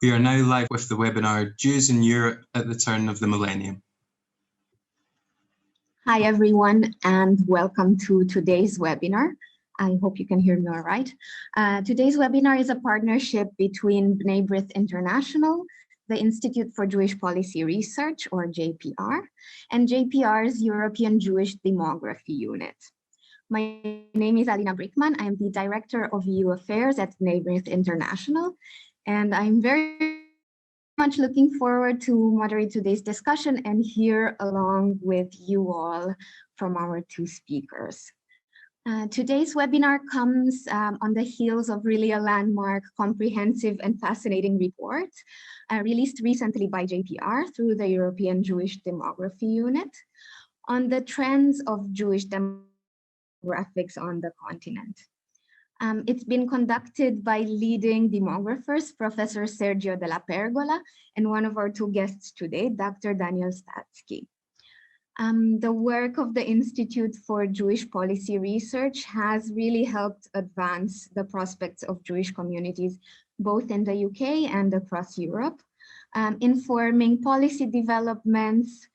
We are now live with the webinar, Jews in Europe at the Turn of the Millennium. Hi, everyone, and welcome to today's webinar. I hope you can hear me all right. Today's webinar is a partnership between B'nai B'rith International, the Institute for Jewish Policy Research, or JPR, and JPR's European Jewish Demography Unit. My name is Alina Bricman. I am the Director of EU Affairs at B'nai B'rith International, and I'm very much looking forward to moderate today's discussion and hear along with you all from our two speakers. Today's webinar comes on the heels of really a landmark, comprehensive and fascinating report released recently by JPR through the European Jewish Demography Unit on the trends of Jewish demographics on the continent. It's been conducted by leading demographers, Professor Sergio Della Pergola, and one of our two guests today, Dr. Daniel Staetsky. The work of the Institute for Jewish Policy Research has really helped advance the prospects of Jewish communities, both in the UK and across Europe, informing policy developments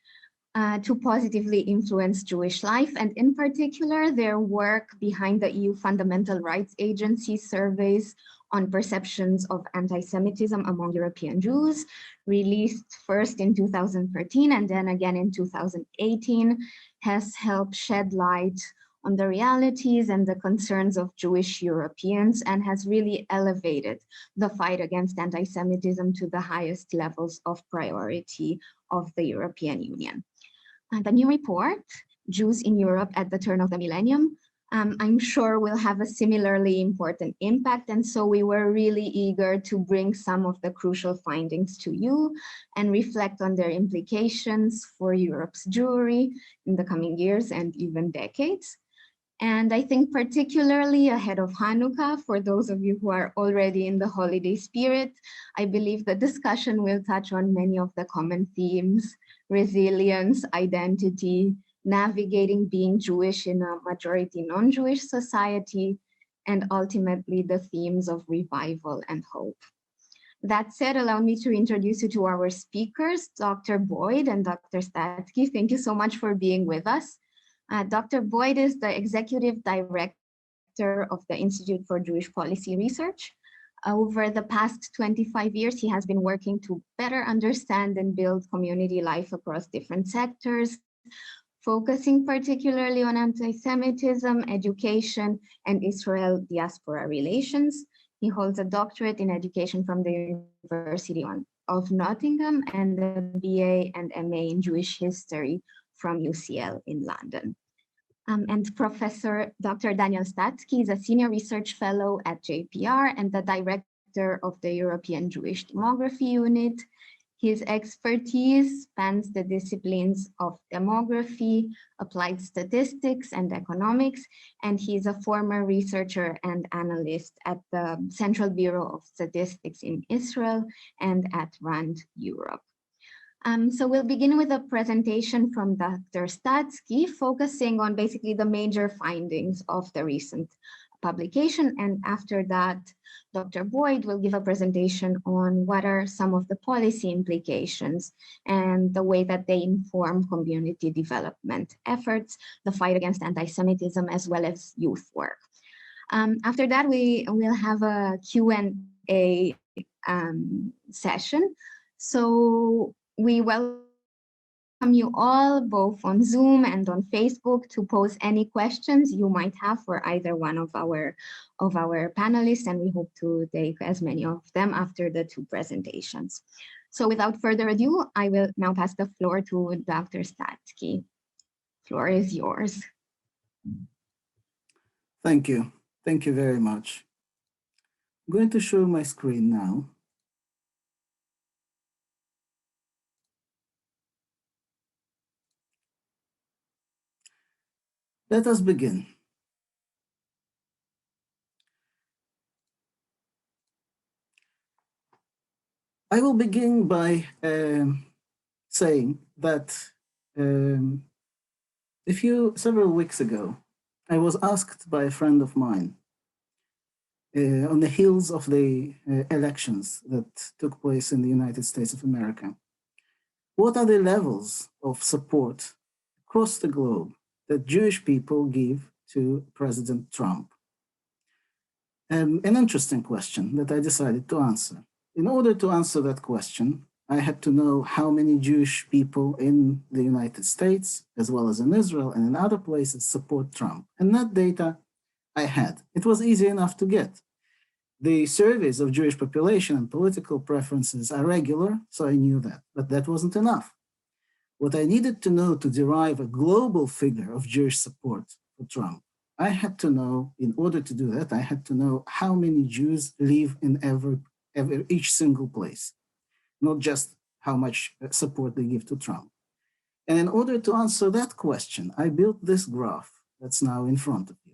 to positively influence Jewish life, and in particular, their work behind the EU Fundamental Rights Agency surveys on perceptions of anti-Semitism among European Jews, released first in 2013 and then again in 2018, has helped shed light on the realities and the concerns of Jewish Europeans and has really elevated the fight against anti-Semitism to the highest levels of priority of the European Union. The new report, Jews in Europe at the Turn of the Millennium, I'm sure will have a similarly important impact. And so we were really eager to bring some of the crucial findings to you and reflect on their implications for Europe's Jewry in the coming years and even decades. And I think particularly ahead of Hanukkah, for those of you who are already in the holiday spirit, I believe the discussion will touch on many of the common themes: resilience, identity, navigating being Jewish in a majority non-Jewish society, and ultimately the themes of revival and hope. That said, allow me to introduce you to our speakers, Dr. Boyd and Dr. Staetsky. Thank you so much for being with us. Dr. Boyd is the Executive Director of the Institute for Jewish Policy Research. Over the past 25 years, he has been working to better understand and build community life across different sectors, focusing particularly on anti-Semitism, education, and Israel diaspora relations. He holds a doctorate in education from the University of Nottingham and a BA and MA in Jewish history from UCL in London. And Professor Dr. Daniel Staetsky is a senior research fellow at JPR and the director of the European Jewish Demography Unit. His expertise spans the disciplines of demography, applied statistics, and economics, and he's a former researcher and analyst at the Central Bureau of Statistics in Israel and at RAND Europe. So we'll begin with a presentation from Dr. Staetsky, focusing on basically the major findings of the recent publication. And after that, Dr. Boyd will give a presentation on what are some of the policy implications and the way that they inform community development efforts, the fight against anti-Semitism, as well as youth work. After that, we will have a Q&A session. So we welcome you all, both on Zoom and on Facebook, to pose any questions you might have for either one of our panelists, and we hope to take as many of them after the two presentations. So without further ado, I will now pass the floor to Dr. Staetsky. Floor is yours. Thank you. Thank you very much. I'm going to show my screen now. Let us begin. I will begin by saying that several weeks ago, I was asked by a friend of mine on the heels of the elections that took place in the United States of America. What are the levels of support across the globe that Jewish people give to President Trump? An interesting question that I decided to answer. In order to answer that question, I had to know how many Jewish people in the United States, as well as in Israel and in other places, support Trump. And that data I had. It was easy enough to get. The surveys of Jewish population and political preferences are regular, so I knew that, but that wasn't enough. What I needed to know to derive a global figure of Jewish support for Trump, I had to know, in order to do that, I had to know how many Jews live in each single place, not just how much support they give to Trump. And in order to answer that question, I built this graph that's now in front of you.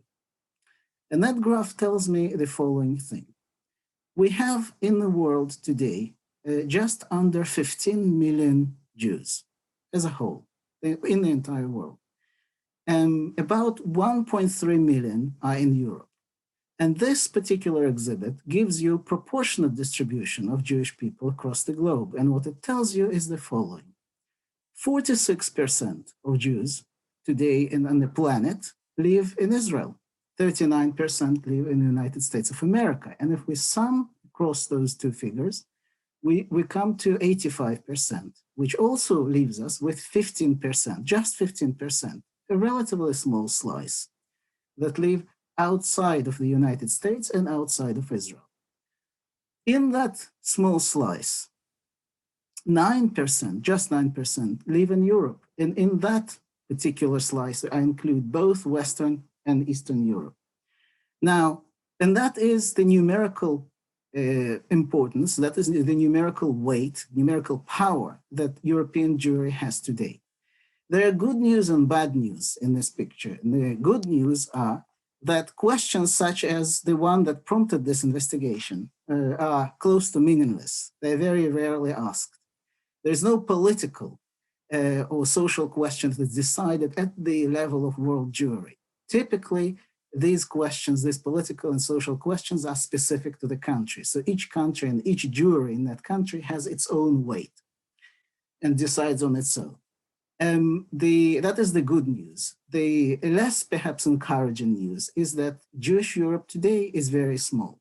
And that graph tells me the following thing. We have in the world today just under 15 million Jews as a whole in the entire world. About 1.3 million are in Europe. And this particular exhibit gives you proportionate distribution of Jewish people across the globe. And what it tells you is the following. 46% of Jews today on the planet live in Israel. 39% live in the United States of America. And if we sum across those two figures, we come to 85%, which also leaves us with 15%, just 15%, a relatively small slice that live outside of the United States and outside of Israel. In that small slice, 9%, just 9%, live in Europe. And in that particular slice, I include both Western and Eastern Europe. Now, and that is the numerical importance, that is the numerical weight, numerical power that European Jewry has today. There are good news and bad news in this picture. And the good news are that questions such as the one that prompted this investigation are close to meaningless. They're very rarely asked. There's no political or social questions that's decided at the level of world Jewry. Typically, these questions, these political and social questions are specific to the country. So each country and each Jewry in that country has its own weight and decides on its own. That is the good news. The less perhaps encouraging news is that Jewish Europe today is very small.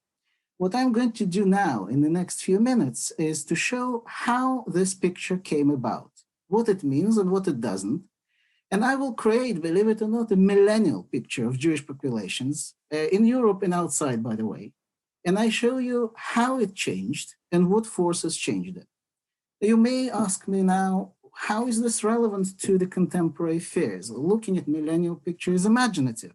What I'm going to do now in the next few minutes is to show how this picture came about, what it means and what it doesn't. And I will create, believe it or not, a millennial picture of Jewish populations in Europe and outside, by the way. And I show you how it changed and what forces changed it. You may ask me now, how is this relevant to the contemporary affairs? Looking at millennial picture is imaginative.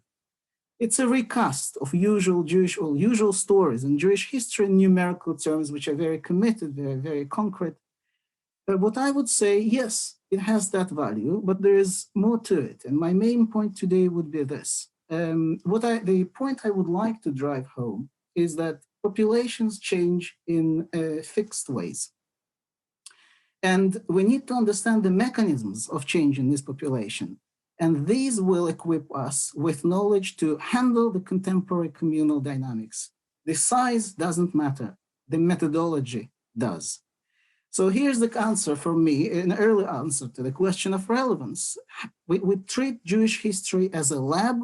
It's a recast of usual Jewish or usual stories in Jewish history in numerical terms, which are very committed, very concrete. But what I would say, yes, it has that value, but there is more to it. And my main point today would be this. The point I would like to drive home is that populations change in fixed ways. And we need to understand the mechanisms of change in this population. And these will equip us with knowledge to handle the contemporary communal dynamics. The size doesn't matter, the methodology does. So here's the answer for me, an early answer to the question of relevance. We treat Jewish history as a lab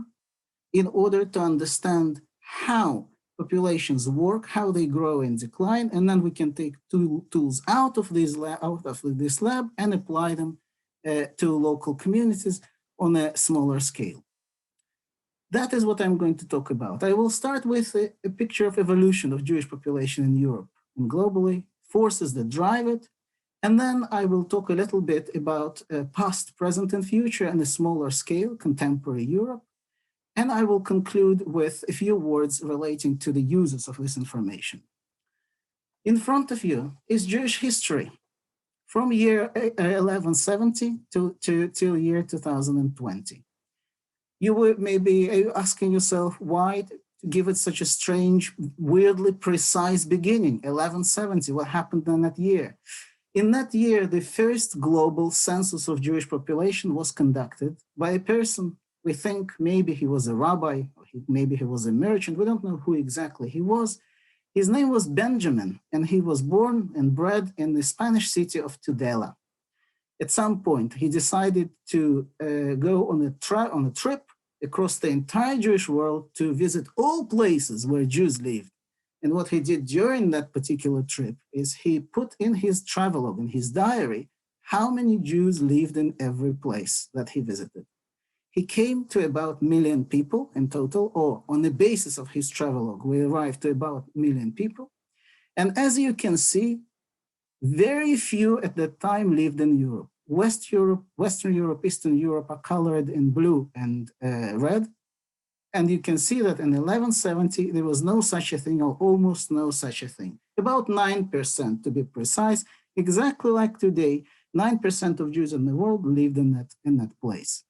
in order to understand how populations work, how they grow and decline, and then we can take tools out of this lab and apply them to local communities on a smaller scale. That is what I'm going to talk about. I will start with a picture of evolution of Jewish population in Europe and globally, forces that drive it, and then I will talk a little bit about past, present, and future on a smaller scale, contemporary Europe, and I will conclude with a few words relating to the uses of this information. In front of you is Jewish history from year 1170 till year 2020. You will maybe asking yourself, why give it such a strange, weirdly precise beginning, 1170, what happened in that year? In that year, the first global census of Jewish population was conducted by a person We think maybe he was a rabbi, or maybe he was a merchant. We don't know who exactly he was. His name was Benjamin, and he was born and bred in the Spanish city of Tudela. At some point, he decided to go on a trip across the entire Jewish world to visit all places where Jews lived. And what he did during that particular trip is he put in his travelogue, in his diary, how many Jews lived in every place that he visited. He came to about 1 million people in total, or on the basis of his travelogue, we arrived to about 1 million people. And as you can see, very few at that time lived in Europe. Western Europe, Eastern Europe are colored in blue and red. And you can see that in 1170, there was no such a thing, or almost no such a thing. About 9%, to be precise, exactly like today, 9% of Jews in the world lived in that place.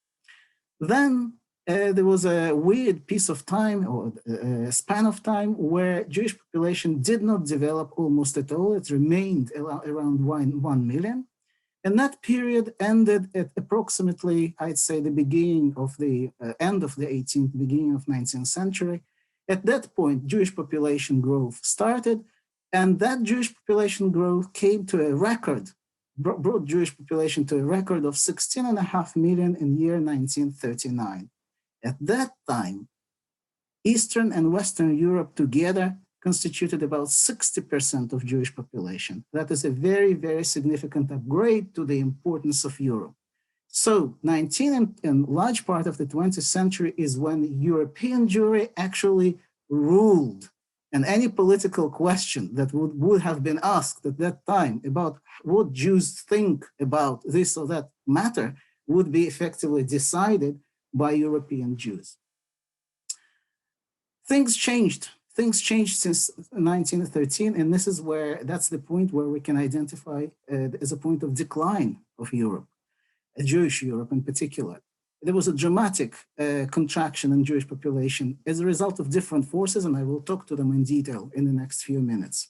Then there was a weird piece of time, or a span of time, where Jewish population did not develop almost at all. It remained around 1 million. And that period ended at approximately, I'd say, the beginning of the end of the 18th, beginning of 19th century. At that point, Jewish population growth started, and that Jewish population growth came to a record, brought Jewish population to a record of 16.5 million in year 1939. At that time, Eastern and Western Europe together constituted about 60% of Jewish population. That is a very, very significant upgrade to the importance of Europe. So 19th and large part of the 20th century is when European Jewry actually ruled. And any political question that would have been asked at that time about what Jews think about this or that matter would be effectively decided by European Jews. Things changed. Things changed since 1913, and that's the point where we can identify as a point of decline of Europe, Jewish Europe in particular. There was a dramatic contraction in Jewish population as a result of different forces, and I will talk to them in detail in the next few minutes.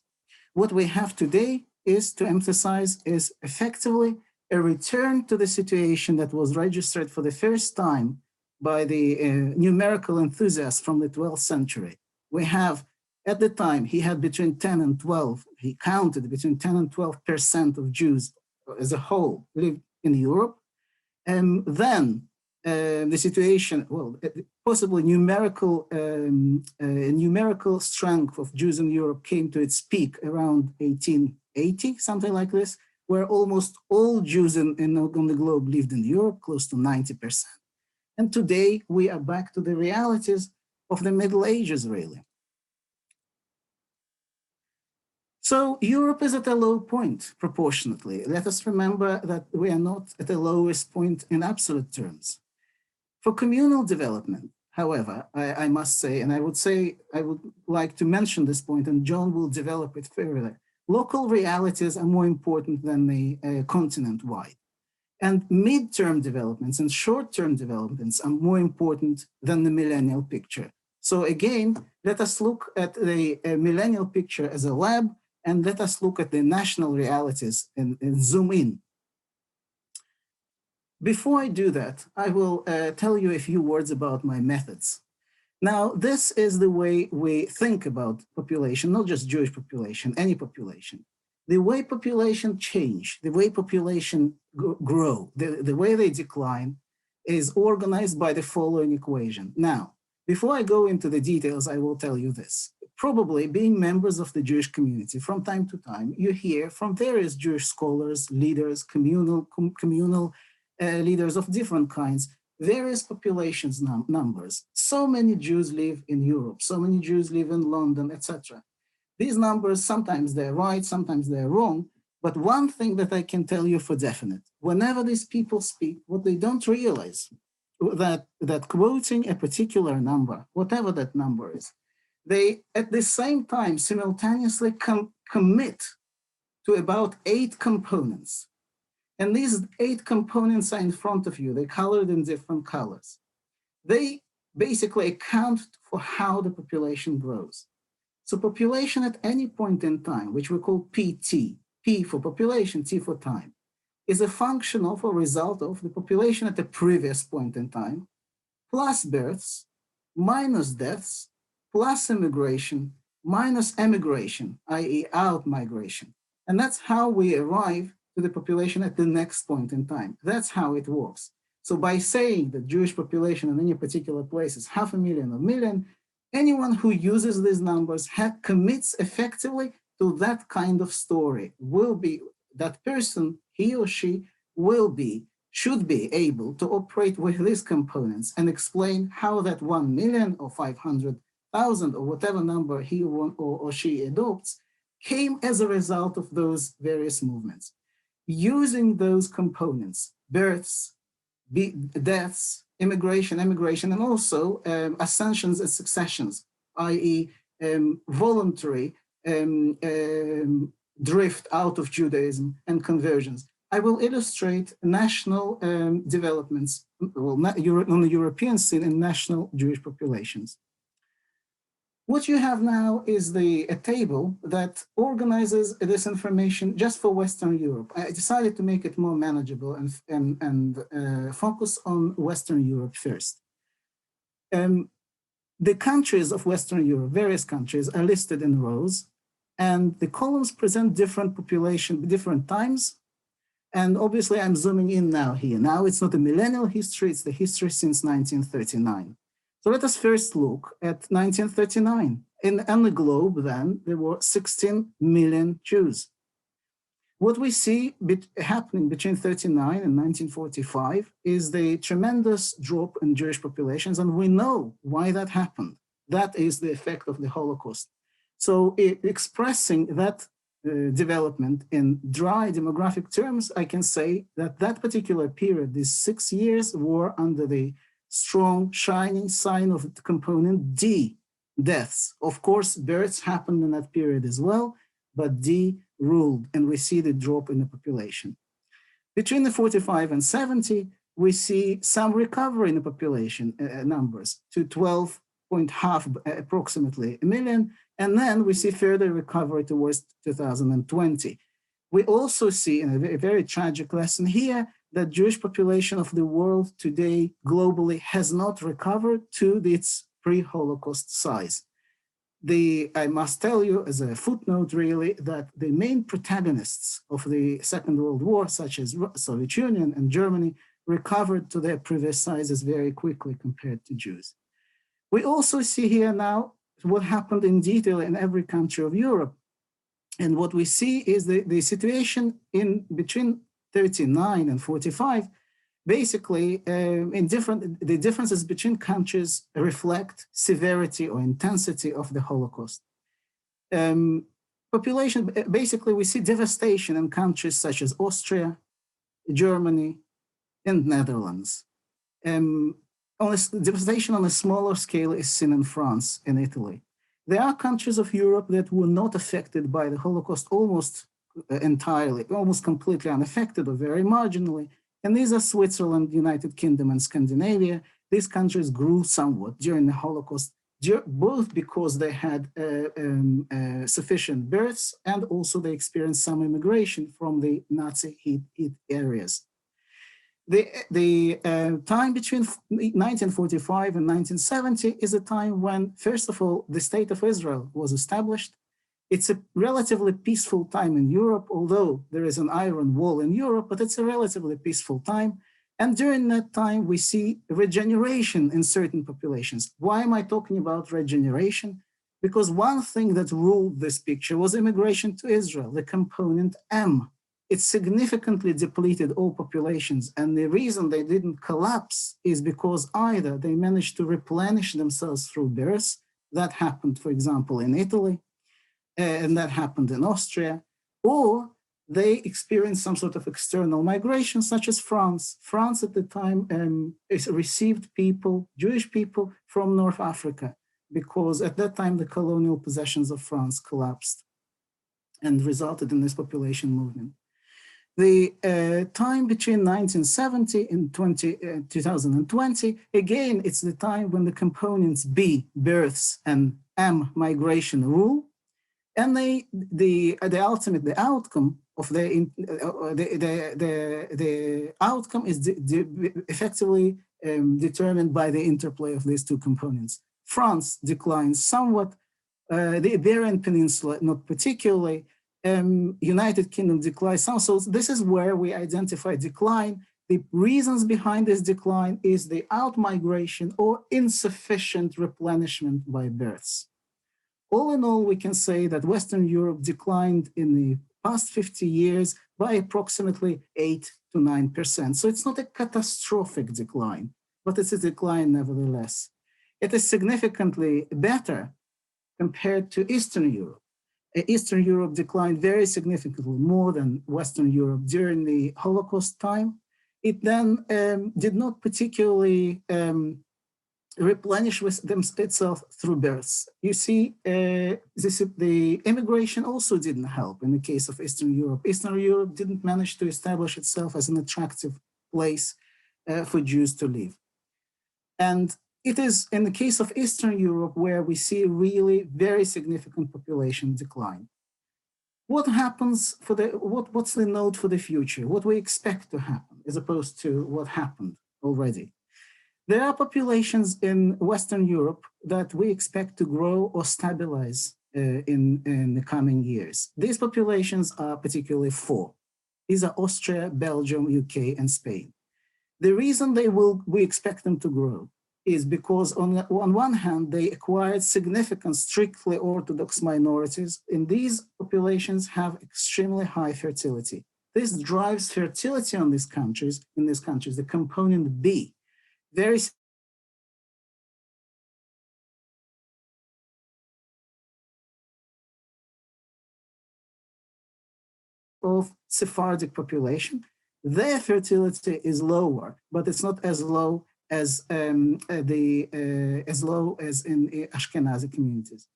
What we have today is to emphasize is effectively a return to the situation that was registered for the first time by the numerical enthusiasts from the 12th century. We have, at the time, he had between 10 and 12, he counted between 10 and 12% of Jews as a whole lived in Europe. And then the situation, well, possibly numerical strength of Jews in Europe came to its peak around 1880, something like this, where almost all Jews on the globe lived in Europe, close to 90%. And today we are back to the realities of the Middle Ages, really. So Europe is at a low point, proportionately. Let us remember that we are not at the lowest point in absolute terms. For communal development, however, I must say, and I would like to mention this point, and John will develop it further, local realities are more important than the continent-wide. And mid-term developments and short-term developments are more important than the millennial picture. So again, let us look at the millennial picture as a lab, and let us look at the national realities and zoom in. Before I do that, I will tell you a few words about my methods. Now, this is the way we think about population, not just Jewish population, any population. The way population change, the way population grow, the way they decline is organized by the following equation. Now, before I go into the details, I will tell you this. Probably being members of the Jewish community, from time to time, you hear from various Jewish scholars, leaders, communal leaders of different kinds, various populations numbers. So many Jews live in Europe, so many Jews live in London, etc. These numbers, sometimes they're right, sometimes they're wrong, but one thing that I can tell you for definite, whenever these people speak, what they don't realize, that quoting a particular number, whatever that number is, they at the same time simultaneously commit to about 8 components. And these 8 components are in front of you. They're colored in different colors. They basically account for how the population grows. So population at any point in time, which we call PT, P for population, T for time, is a function of a result of the population at the previous point in time, plus births, minus deaths, plus immigration, minus emigration, i.e. out migration. And that's how we arrive to the population at the next point in time. That's how it works. So by saying the Jewish population in any particular place is 500,000 or 1 million, anyone who uses these numbers commits effectively to that kind of story. Will be, that person, he or she, should be able to operate with these components and explain how that 1 million or 500,000 or whatever number he or she adopts came as a result of those various movements. Using those components, births, deaths, immigration, emigration, and also ascensions and successions, i.e. Voluntary drift out of Judaism and conversions. I will illustrate national developments on the European scene in national Jewish populations. What you have now is a table that organizes this information just for Western Europe. I decided to make it more manageable and focus on Western Europe first. The countries of Western Europe, various countries, are listed in rows, and the columns present different population, different times. And obviously I'm zooming in now here. Now it's not a millennial history, it's the history since 1939. So let us first look at 1939. On the globe then, there were 16 million Jews. What we see happening between 1939 and 1945 is the tremendous drop in Jewish populations, and we know why that happened. That is the effect of the Holocaust. So expressing that development in dry demographic terms, I can say that that particular period, these 6 years, were under the strong, shining sign of the component D, deaths. Of course, births happened in that period as well, but D ruled, and we see the drop in the population. Between the 45 and 70, we see some recovery in the population numbers to 12.5 approximately a million, and then we see further recovery towards 2020. We also see, in a very tragic lesson here, that Jewish population of the world today globally has not recovered to its pre-Holocaust size. I must tell you as a footnote really that the main protagonists of the Second World War, such as Soviet Union and Germany, recovered to their previous sizes very quickly compared to Jews. We also see here now what happened in detail in every country of Europe. And what we see is the situation in between 39 and 45, basically the differences between countries reflect severity or intensity of the Holocaust. Population, basically we see devastation in countries such as Austria, Germany, and Netherlands. Devastation on a smaller scale is seen in France and Italy. There are countries of Europe that were not affected by the Holocaust almost entirely, almost completely unaffected or very marginally. And these are Switzerland, United Kingdom, and Scandinavia. These countries grew somewhat during the Holocaust, both because they had sufficient births and also they experienced some immigration from the Nazi hit areas. The time between 1945 and 1970 is a time when, first of all, the State of Israel was established. It's a relatively peaceful time in Europe, although there is an iron wall in Europe, but it's a relatively peaceful time. And during that time, we see regeneration in certain populations. Why am I talking about regeneration? Because one thing that ruled this picture was immigration to Israel, the component M. It significantly depleted all populations. And the reason they didn't collapse is because either they managed to replenish themselves through births. That happened, for example, in Italy, and that happened in Austria, or they experienced some sort of external migration, such as France. France at the time received people, Jewish people from North Africa, because at that time the colonial possessions of France collapsed and resulted in this population movement. The time between 1970 and 2020, again, it's the time when the components B, births, and M, migration rule. And the outcome of the outcome is effectively determined by the interplay of these two components. France declines somewhat, the Iberian Peninsula not particularly, United Kingdom declines some. So this is where we identify decline. The reasons behind this decline is the outmigration or insufficient replenishment by births. All in all, we can say that Western Europe declined in the past 50 years by approximately 8 to 9%. So it's not a catastrophic decline, but it's a decline nevertheless. It is significantly better compared to Eastern Europe. Eastern Europe declined very significantly more than Western Europe during the Holocaust time. It then did not particularly replenish itself through births. You see, the immigration also didn't help in the case of Eastern Europe. Eastern Europe didn't manage to establish itself as an attractive place for Jews to live. And it is in the case of Eastern Europe where we see really very significant population decline. What happens for what's the note for the future? What we expect to happen as opposed to what happened already? There are populations in Western Europe that we expect to grow or stabilize in the coming years. These populations are particularly four. These are Austria, Belgium, UK, and Spain. The reason we expect them to grow is because on one hand, they acquired significant strictly Orthodox minorities, and these populations have extremely high fertility. This drives fertility in these countries, the component B, very of Sephardic population. Their fertility is lower, but it's not as low as in Ashkenazi communities.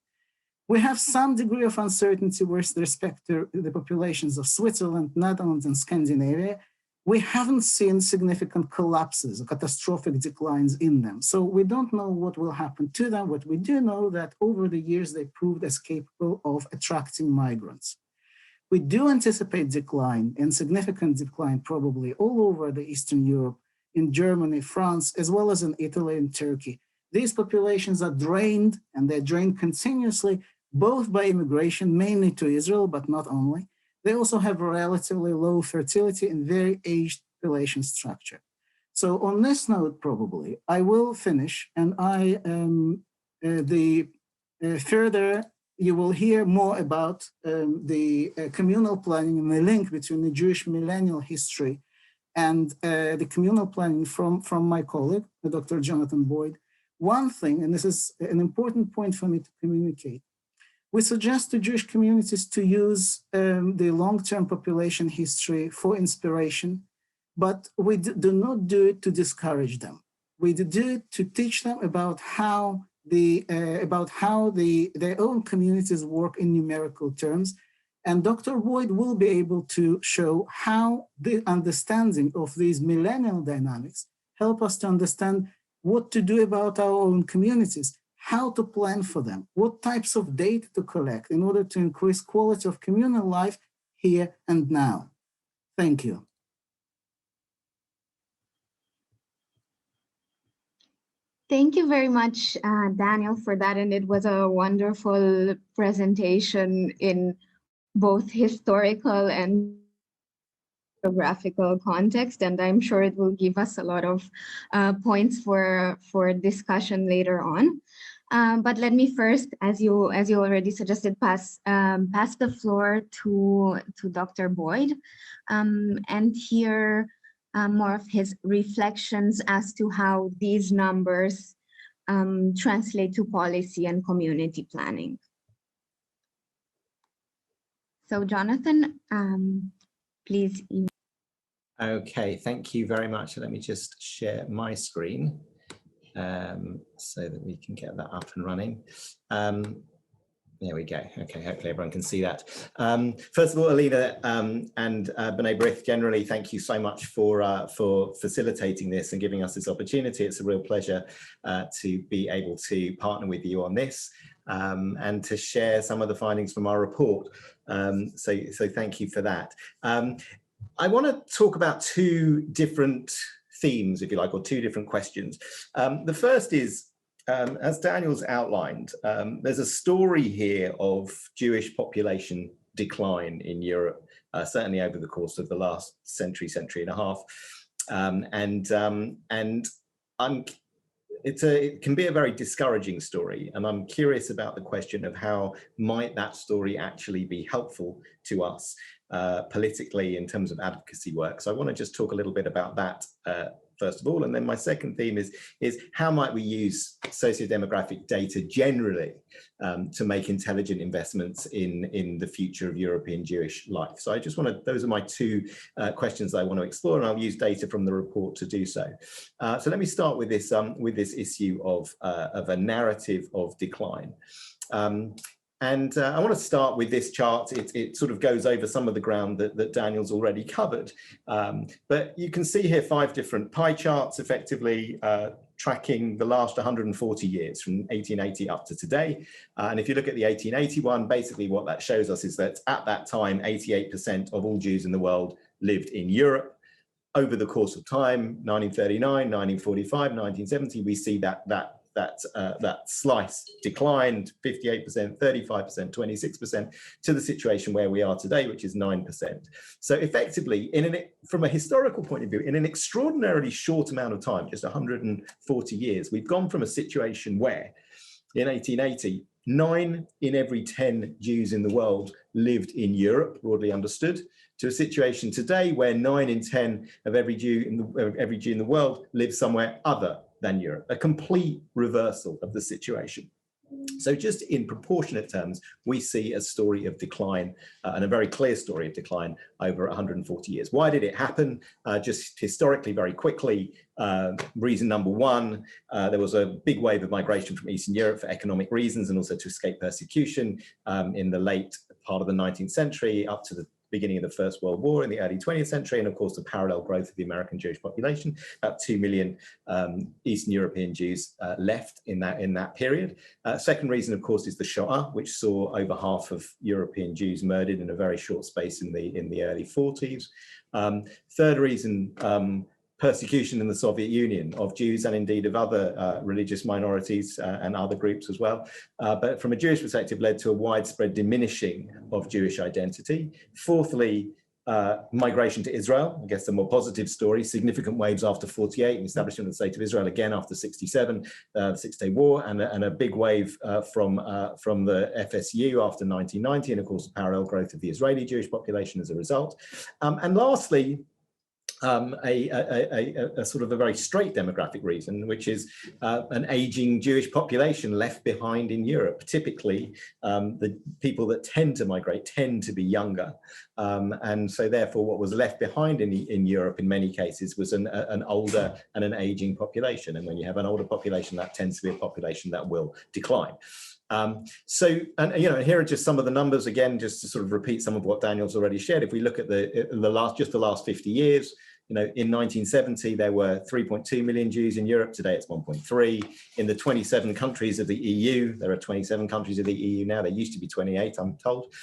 We have some degree of uncertainty with respect to the populations of Switzerland, Netherlands, and Scandinavia. We haven't seen significant collapses or catastrophic declines in them. So we don't know what will happen to them, but we do know that over the years, they proved as capable of attracting migrants. We do anticipate decline, and significant decline probably all over the Eastern Europe, in Germany, France, as well as in Italy and Turkey. These populations are drained, and they're drained continuously, both by immigration, mainly to Israel, but not only. They also have a relatively low fertility and very aged population structure. So on this note, probably, I will finish, and further, you will hear more about the communal planning and the link between the Jewish millennial history and the communal planning from my colleague, Dr. Jonathan Boyd. One thing, and this is an important point for me to communicate, we suggest to Jewish communities to use the long-term population history for inspiration, but we do not do it to discourage them. We do it to teach them about how their own communities work in numerical terms. And Dr. Boyd will be able to show how the understanding of these millennial dynamics help us to understand what to do about our own communities, how to plan for them, what types of data to collect in order to increase quality of communal life here and now. Thank you. Thank you very much, Daniel, for that. And it was a wonderful presentation in both historical and geographical context, and I'm sure it will give us a lot of points for discussion later on. But let me first, as you already suggested, pass the floor to Dr. Boyd and hear more of his reflections as to how these numbers translate to policy and community planning. So Jonathan, please. Okay, thank you very much. Let me just share my screen so that we can get that up and running. There we go. Okay, hopefully everyone can see that. First of all, Alina and B'nai B'rith, generally, thank you so much for facilitating this and giving us this opportunity. It's a real pleasure to be able to partner with you on this and to share some of the findings from our report. So thank you for that. I want to talk about two different themes, if you like, or two different questions. The first is, as Daniel's outlined, there's a story here of Jewish population decline in Europe, certainly over the course of the last century and a half. It can be a very discouraging story, and I'm curious about the question of how might that story actually be helpful to us politically in terms of advocacy work. So I want to just talk a little bit about that first of all, and then my second theme is how might we use socio-demographic data generally to make intelligent investments in the future of European Jewish life. So I just want to, those are my two questions that I want to explore, and I'll use data from the report to do so. So let me start with this issue of a narrative of decline. And I want to start with this chart. It sort of goes over some of the ground that Daniel's already covered. But you can see here 5 different pie charts effectively tracking the last 140 years from 1880 up to today. And if you look at the 1881, basically what that shows us is that at that time, 88% of all Jews in the world lived in Europe. Over the course of time, 1939, 1945, 1970, we see that slice declined 58%, 35%, 26% to the situation where we are today, which is 9%. So effectively, from a historical point of view, in an extraordinarily short amount of time, just 140 years, we've gone from a situation where in 1880, 9 in every 10 Jews in the world lived in Europe, broadly understood, to a situation today where 9 in 10 of every Jew in the world lives somewhere other than Europe, a complete reversal of the situation. So just in proportionate terms, we see a story of decline and a very clear story of decline over 140 years. Why did it happen? Just historically, very quickly, reason number one, there was a big wave of migration from Eastern Europe for economic reasons and also to escape persecution in the late part of the 19th century up to the beginning of the First World War in the early 20th century, and of course the parallel growth of the American Jewish population. About 2 million Eastern European Jews left in that period. Second reason, of course, is the Shoah, which saw over half of European Jews murdered in a very short space in the early 40s. Third reason, persecution in the Soviet Union of Jews and indeed of other religious minorities and other groups as well. But from a Jewish perspective, led to a widespread diminishing of Jewish identity. Fourthly, migration to Israel, I guess the more positive story, significant waves after 48 and establishment of the State of Israel again after 67, the Six-Day War, and a big wave from the FSU after 1990, and of course the parallel growth of the Israeli Jewish population as a result. And lastly, a sort of a very straight demographic reason, which is an aging Jewish population left behind in Europe. Typically, the people that tend to migrate tend to be younger. And so therefore, what was left behind in Europe in many cases was an older and an aging population. And when you have an older population, that tends to be a population that will decline. Here are just some of the numbers, again, just to sort of repeat some of what Daniel's already shared. If we look at the last 50 years, in 1970, there were 3.2 million Jews in Europe. Today, it's 1.3. In the 27 countries of the EU, there are 27 countries of the EU now. There used to be 28, I'm told.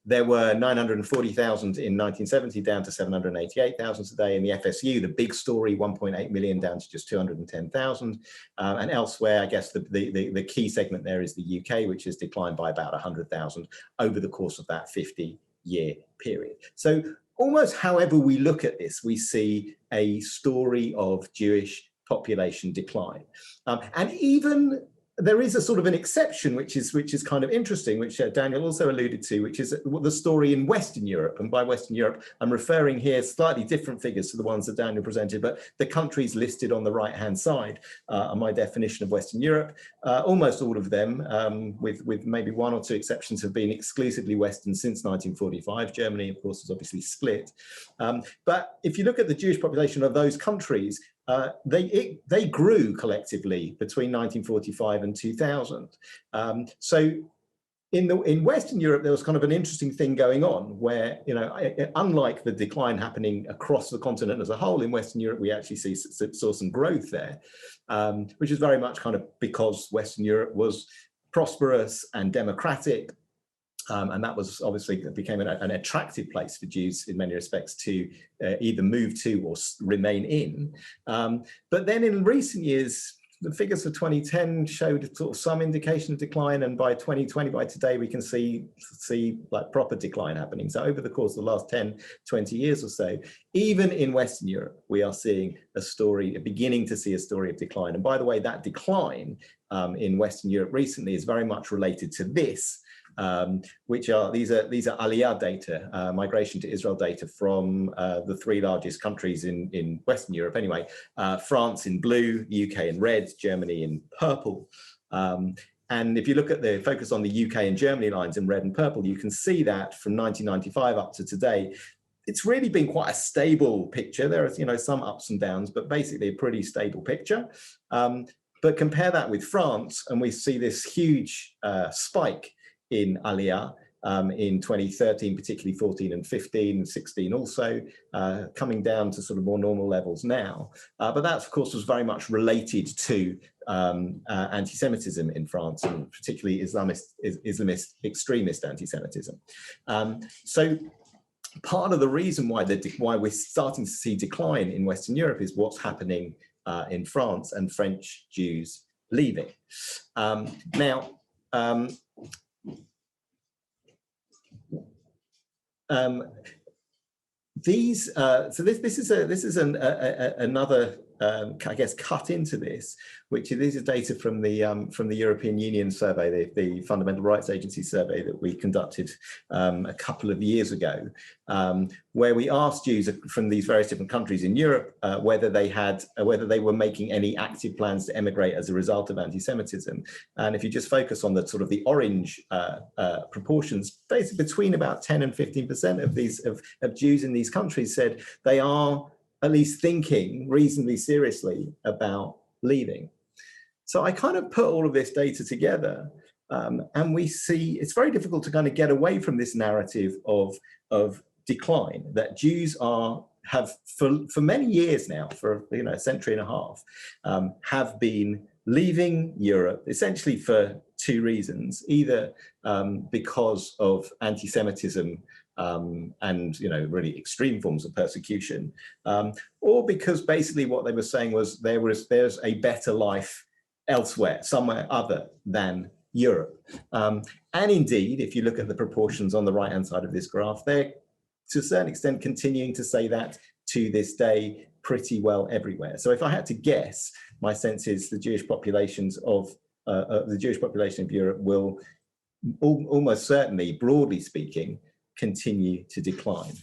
There were 940,000 in 1970, down to 788,000 today. In the FSU, the big story, 1.8 million down to just 210,000. And elsewhere, I guess the key segment there is the UK, which has declined by about 100,000 over the course of that 50-year period. So almost however we look at this, we see a story of Jewish population decline. And even there is a sort of an exception, which is kind of interesting, which Daniel also alluded to, which is the story in Western Europe. And by Western Europe, I'm referring here slightly different figures to the ones that Daniel presented, but the countries listed on the right-hand side are my definition of Western Europe. Almost all of them, with maybe 1 or 2 exceptions, have been exclusively Western since 1945. Germany, of course, is obviously split. But if you look at the Jewish population of those countries, they grew collectively between 1945 and 2000. So in Western Europe, there was kind of an interesting thing going on where, unlike the decline happening across the continent as a whole, in Western Europe, we actually saw some growth there, which is very much kind of because Western Europe was prosperous and democratic. And that was obviously became an attractive place for Jews in many respects to either move to or remain in. But then in recent years, the figures for 2010 showed sort of some indication of decline, and by 2020, by today, we can see like proper decline happening. So over the course of the last 10, 20 years or so, even in Western Europe, we are seeing beginning to see a story of decline. And by the way, that decline in Western Europe recently is very much related to this, which are these are Aliyah data, migration to Israel data from the three largest countries in Western Europe anyway, France in blue, UK in red, Germany in purple. And if you look at the focus on the UK and Germany lines in red and purple, you can see that from 1995 up to today, it's really been quite a stable picture. There are some ups and downs, but basically a pretty stable picture. But compare that with France, and we see this huge spike in Aliyah in 2013, particularly 14 and 15 and 16 also, coming down to sort of more normal levels now. But that, of course, was very much related to anti-Semitism in France, and particularly Islamist extremist anti-Semitism. So part of the reason why we're starting to see decline in Western Europe is what's happening in France and French Jews leaving. This is another I guess cut into this, which these are data from the European Union survey, the Fundamental Rights Agency survey that we conducted a couple of years ago, where we asked Jews from these various different countries in Europe whether they were making any active plans to emigrate as a result of anti-Semitism. And if you just focus on the sort of the orange proportions, basically between about 10 and 15% of Jews in these countries said they are at least thinking reasonably seriously about leaving. So I kind of put all of this data together, and we see it's very difficult to kind of get away from this narrative of decline that Jews have for many years now, for a century and a half, have been leaving Europe essentially for two reasons: either because of anti-Semitism and really extreme forms of persecution, or because basically what they were saying was there's a better life elsewhere, somewhere other than Europe. And indeed, if you look at the proportions on the right-hand side of this graph, they're to a certain extent continuing to say that to this day pretty well everywhere. So if I had to guess, my sense is the Jewish populations of the Jewish population of Europe will almost certainly, broadly speaking, continue to decline.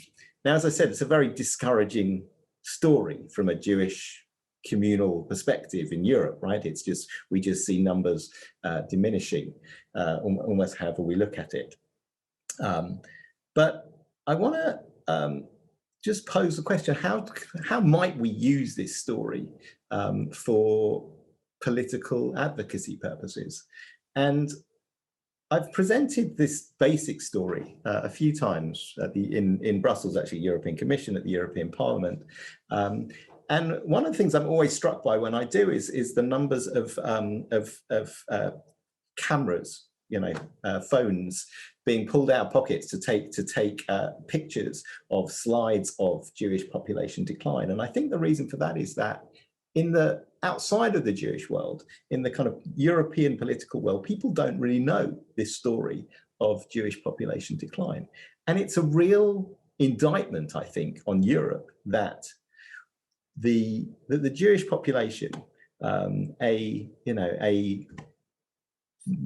Now, as I said, it's a very discouraging story from a Jewish communal perspective in Europe, right? It's just, we just see numbers diminishing almost however we look at it. But I want to just pose the question, how might we use this story for political advocacy purposes? And I've presented this basic story a few times in Brussels, actually, European Commission, at the European Parliament. And one of the things I'm always struck by when I do is the numbers of cameras, phones being pulled out of pockets to take pictures of slides of Jewish population decline. And I think the reason for that is that outside of the Jewish world, in the kind of European political world, people don't really know this story of Jewish population decline. And it's a real indictment, I think, on Europe that the Jewish population, a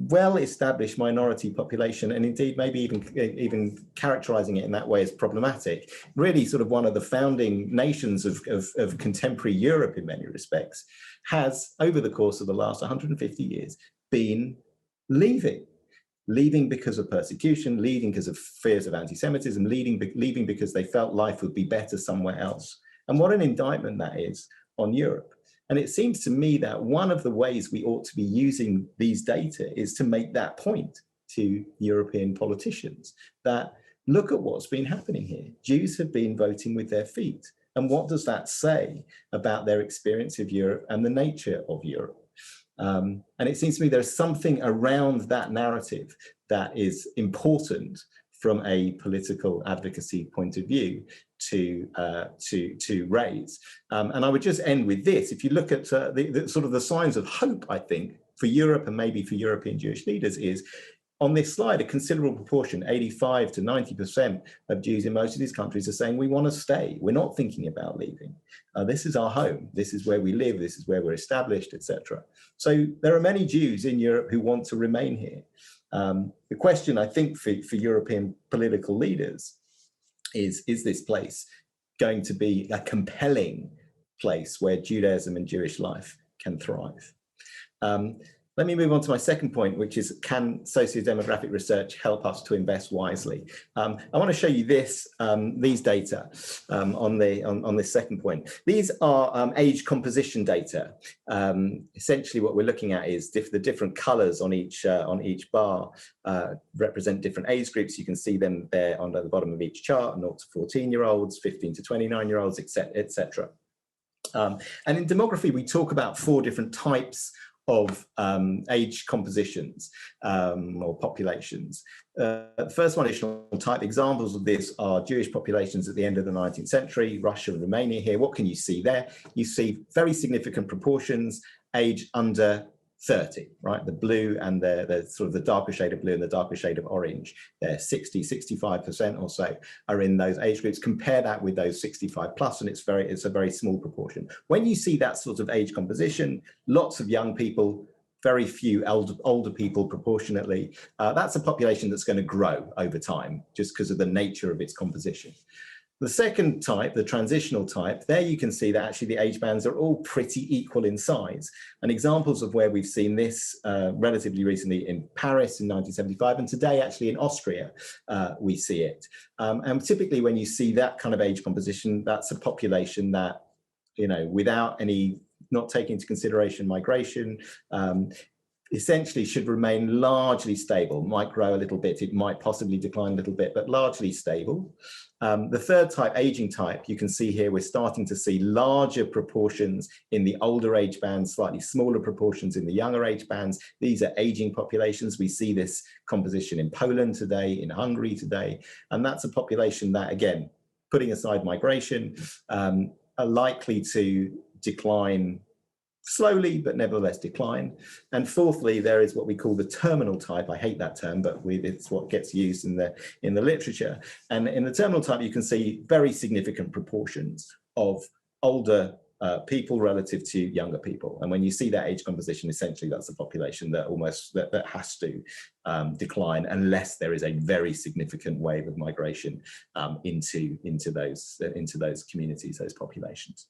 well-established minority population, and indeed maybe even characterizing it in that way as problematic, really sort of one of the founding nations of contemporary Europe in many respects, has over the course of the last 150 years been leaving because of persecution, leaving because of fears of anti-Semitism, leaving because they felt life would be better somewhere else. And what an indictment that is on Europe. And it seems to me that one of the ways we ought to be using these data is to make that point to European politicians, that look at what's been happening here. Jews have been voting with their feet. And what does that say about their experience of Europe and the nature of Europe? And it seems to me there's something around that narrative that is important from a political advocacy point of view to raise. And I would just end with this. If you look at the sort of the signs of hope, I think, for Europe and maybe for European Jewish leaders is, on this slide, a considerable proportion, 85 to 90% of Jews in most of these countries are saying we want to stay. We're not thinking about leaving. This is our home. This is where we live. This is where we're established, etc. So there are many Jews in Europe who want to remain here. The question, I think, for European political leaders is this place going to be a compelling place where Judaism and Jewish life can thrive? Let me move on to my second point, which is, can socio-demographic research help us to invest wisely? I want to show you this, these data on this second point. These are age composition data. Essentially, what we're looking at is the different colours on each bar represent different age groups. You can see them there on the bottom of each chart: 0 to 14-year-olds, 15 to 29-year-olds, etc. And in demography, we talk about 4 different types of age compositions or populations. The first one, additional type. Examples of this are Jewish populations at the end of the 19th century, Russia and Romania here. What can you see there? You see very significant proportions, age under 30, right? The blue and the sort of the darker shade of blue and the darker shade of orange. They're 60, 65% or so are in those age groups. Compare that with those 65 plus, and it's a very small proportion. When you see that sort of age composition, lots of young people, very few older people proportionately, that's a population that's going to grow over time just because of the nature of its composition. The second type, the transitional type, there you can see that actually the age bands are all pretty equal in size. And examples of where we've seen this relatively recently in Paris in 1975, and today actually in Austria, we see it. And typically when you see that kind of age composition, that's a population that, you know, without any, not taking into consideration migration, essentially should remain largely stable. Might grow a little bit, it might possibly decline a little bit, but largely stable. The third type, aging type, you can see here we're starting to see larger proportions in the older age bands, slightly smaller proportions in the younger age bands. These are aging populations. We see this composition in Poland today, in Hungary today, and that's a population that, again, putting aside migration, are likely to decline slowly, but nevertheless decline. And fourthly, there is what we call the terminal type. I hate that term, but it's what gets used in the literature. And in the terminal type, you can see very significant proportions of older people relative to younger people. And when you see that age composition, essentially that's a population that that has to decline unless there is a very significant wave of migration into those communities, those populations.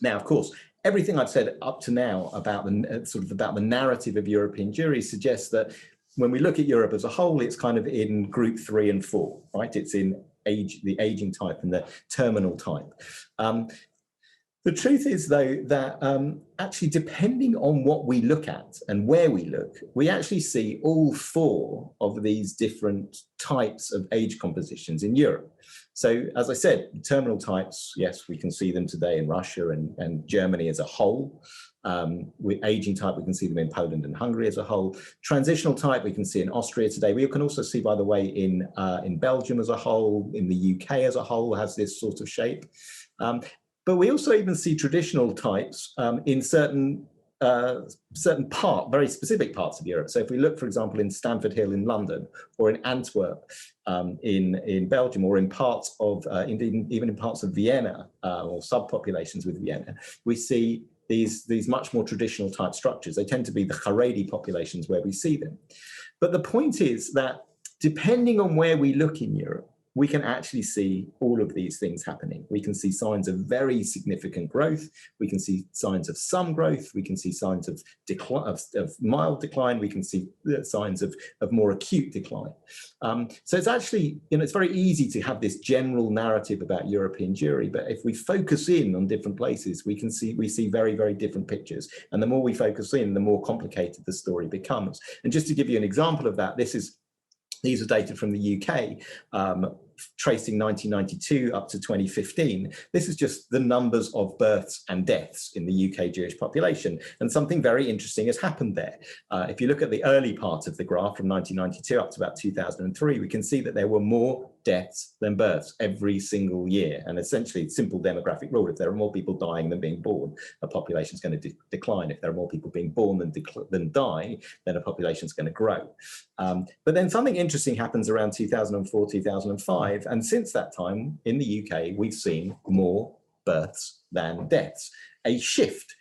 Now, of course, everything I've said up to now about the narrative of European Jewry suggests that when we look at Europe as a whole, it's kind of in group 3 and 4, right? It's in the aging type and the terminal type. The truth is, though, that actually depending on what we look at and where we look, we actually see all 4 of these different types of age compositions in Europe. So, as I said, terminal types, yes, we can see them today in Russia and Germany as a whole. With aging type, we can see them in Poland and Hungary as a whole. Transitional type, we can see in Austria today. We can also see, by the way, in Belgium as a whole, in the UK as a whole, has this sort of shape. But we also even see traditional types in certain very specific parts of Europe. So if we look, for example, in Stamford Hill in London, or in Antwerp in Belgium, or in parts of, indeed even in parts of Vienna, or subpopulations with Vienna, we see these much more traditional type structures. They tend to be the Haredi populations where we see them. But the point is that depending on where we look in Europe, we can actually see all of these things happening. We can see signs of very significant growth. We can see signs of some growth. We can see signs of decline, of mild decline. We can see signs of more acute decline. So it's actually, it's very easy to have this general narrative about European Jewry, but if we focus in on different places, we see very, very different pictures. And the more we focus in, the more complicated the story becomes. And just to give you an example of that, these are data from the UK tracing 1992 up to 2015, this is just the numbers of births and deaths in the UK Jewish population. And something very interesting has happened there. If you look at the early part of the graph from 1992 up to about 2003, we can see that there were more deaths than births every single year. And essentially, simple demographic rule: if there are more people dying than being born, a population is going to decline. If there are more people being born than dying, then a population is going to grow. But then something interesting happens around 2004, 2005. And since that time in the UK, we've seen more births than deaths, a shift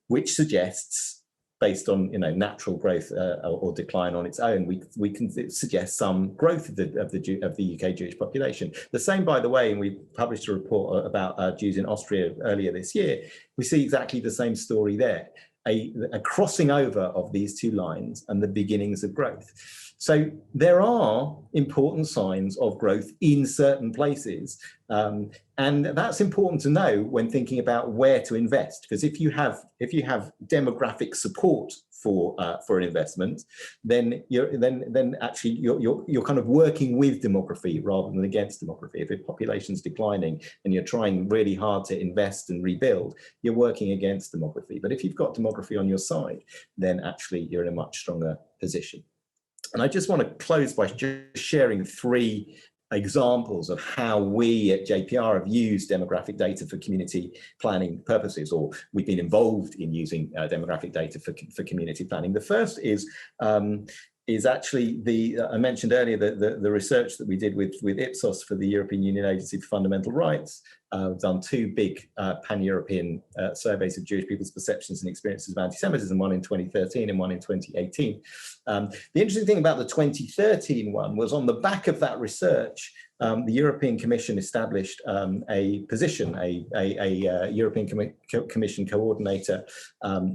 which suggests, based on natural growth or decline on its own, we can suggest some growth of the UK Jewish population. The same, by the way, and we published a report about Jews in Austria earlier this year. We see exactly the same story there, a crossing over of these two lines and the beginnings of growth. So there are important signs of growth in certain places. And that's important to know when thinking about where to invest, because if you have demographic support for an investment, then you're kind of working with demography rather than against demography. If a population's declining and you're trying really hard to invest and rebuild, you're working against demography. But if you've got demography on your side, then actually you're in a much stronger position. And I just want to close by just sharing 3 examples of how we at JPR have used demographic data for community planning purposes, or we've been involved in using demographic data for community planning. The first is actually I mentioned earlier the research that we did with Ipsos for the European Union Agency for Fundamental Rights. We've done 2 big pan-European surveys of Jewish people's perceptions and experiences of anti-Semitism, one in 2013 and one in 2018. The interesting thing about the 2013 one was, on the back of that research, the European Commission established a position, a European Commission coordinator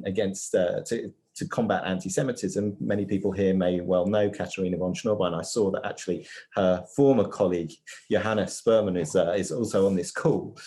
against to combat anti-Semitism. Many people here may well know Katharina von Schnorr, I saw that actually her former colleague, Johanna Sperman, is also on this call.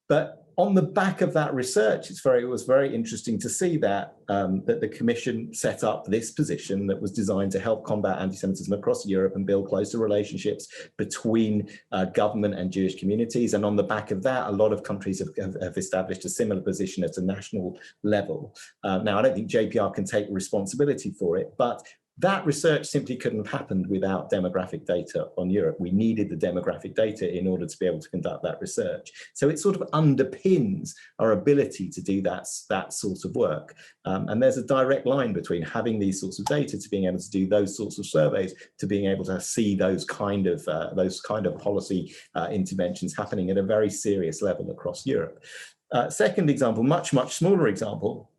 But on the back of that research, it was very interesting to see that the Commission set up this position that was designed to help combat anti-Semitism across Europe and build closer relationships between government and Jewish communities. And on the back of that, a lot of countries have established a similar position at a national level. Now, I don't think JPR can take responsibility for it, but that research simply couldn't have happened without demographic data on Europe. We needed the demographic data in order to be able to conduct that research. So it sort of underpins our ability to do that sort of work. And there's a direct line between having these sorts of data to being able to do those sorts of surveys, to being able to see those kind of policy interventions happening at a very serious level across Europe. Second example, much smaller example.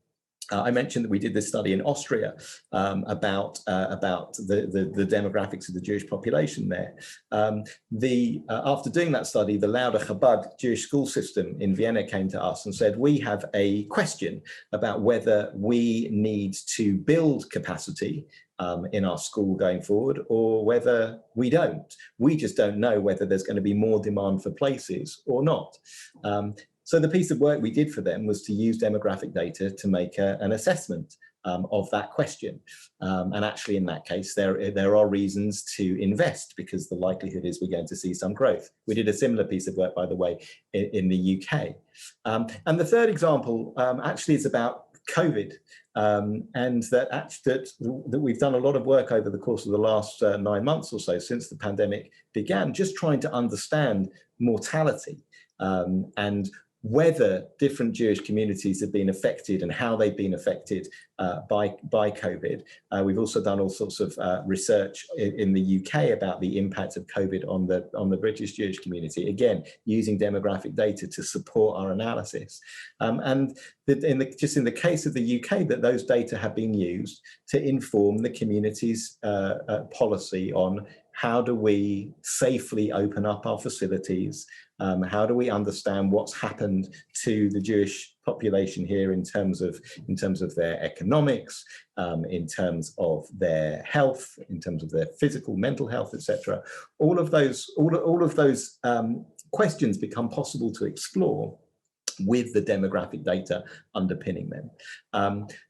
I mentioned that we did this study in Austria about the demographics of the Jewish population there. After doing that study, the Lauder Chabad Jewish school system in Vienna came to us and said, we have a question about whether we need to build capacity in our school going forward, or whether we don't. We just don't know whether there's going to be more demand for places or not. So the piece of work we did for them was to use demographic data to make an assessment of that question. And actually, in that case, there are reasons to invest, because the likelihood is we're going to see some growth. We did a similar piece of work, by the way, in the UK. And the third example actually is about COVID, and that we've done a lot of work over the course of the last 9 months or so since the pandemic began, just trying to understand mortality and whether different Jewish communities have been affected and how they've been affected by COVID. We've also done all sorts of research in the UK about the impact of COVID on the British Jewish community, again, using demographic data to support our analysis. And just in the case of the UK, that those data have been used to inform the community's policy on how do we safely open up our facilities. How do we understand what's happened to the Jewish population here in terms of their economics, in terms of their health, in terms of their physical, mental health, etc. All of those questions become possible to explore with the demographic data underpinning them.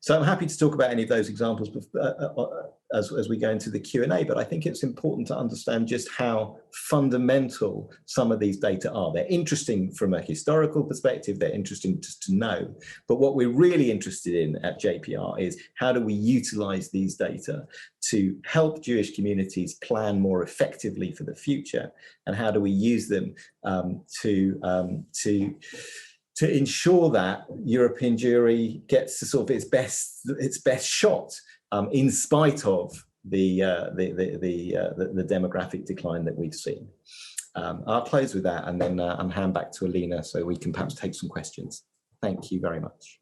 So I'm happy to talk about any of those examples as we go into the Q&A, but I think it's important to understand just how fundamental some of these data are. They're interesting from a historical perspective, they're interesting just to know, but what we're really interested in at JPR is how do we utilize these data to help Jewish communities plan more effectively for the future, and how do we use them to ensure that European Jewry gets to sort of its best shot in spite of the demographic decline that we've seen. I'll close with that, and then I'll hand back to Alina so we can perhaps take some questions. Thank you very much.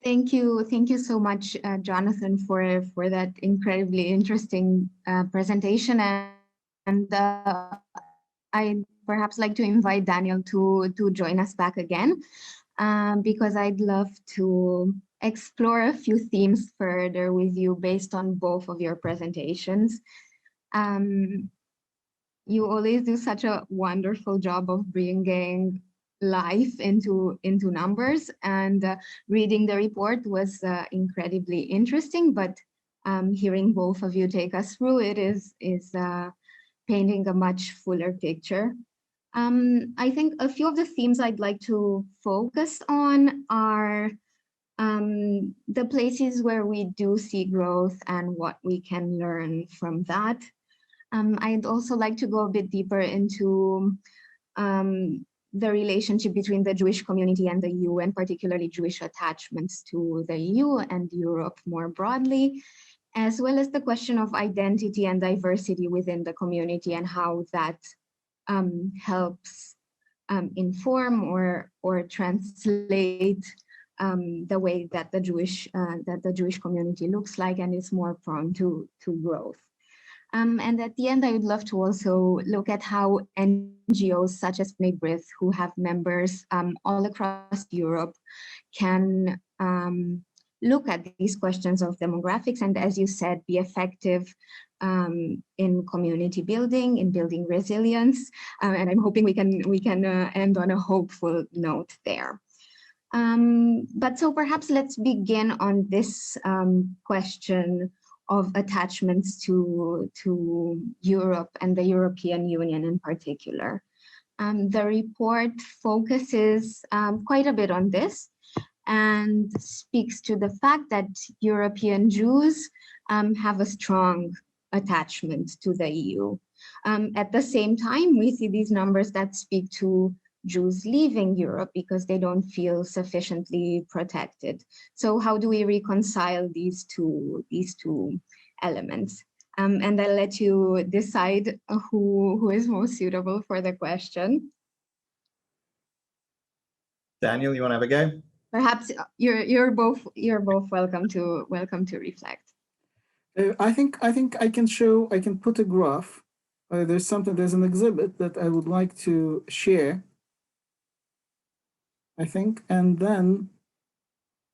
Thank you so much, Jonathan, for that incredibly interesting presentation. And I'd perhaps like to invite Daniel to join us back again, because I'd love to explore a few themes further with you based on both of your presentations. You always do such a wonderful job of bringing life into numbers, and reading the report was incredibly interesting, but hearing both of you take us through it is painting a much fuller picture. I think a few of the themes I'd like to focus on are the places where we do see growth and what we can learn from that. I'd also like to go a bit deeper into the relationship between the Jewish community and the EU, and particularly Jewish attachments to the EU and Europe more broadly, as well as the question of identity and diversity within the community and how that helps inform or translate the way that the Jewish community looks like and is more prone to growth. And at the end, I would love to also look at how NGOs such as Emigrate, who have members all across Europe, can look at these questions of demographics and, as you said, be effective in community building, in building resilience. And I'm hoping we can end on a hopeful note there. But so perhaps let's begin on this question of attachments to Europe and the European Union in particular. The report focuses quite a bit on this and speaks to the fact that European Jews have a strong attachment to the EU. At the same time, we see these numbers that speak to Jews leaving Europe because they don't feel sufficiently protected. So how do we reconcile these two elements? And I'll let you decide who is most suitable for the question. Daniel, you want to have a go? Perhaps you're both welcome to reflect. I think I can put a graph. There's an exhibit that I would like to share, I think, and then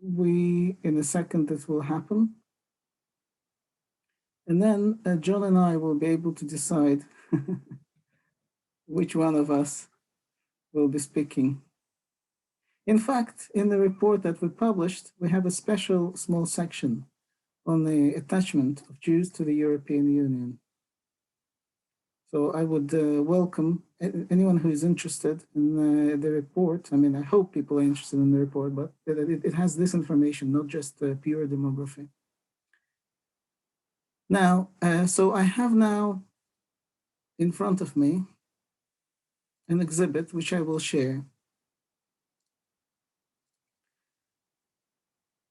in a second this will happen. And then John and I will be able to decide which one of us will be speaking. In fact, in the report that we published, we have a special small section on the attachment of Jews to the European Union. So I would welcome anyone who is interested in the report. I mean, I hope people are interested in the report, but it has this information, not just pure demography. Now, so I have now in front of me an exhibit which I will share.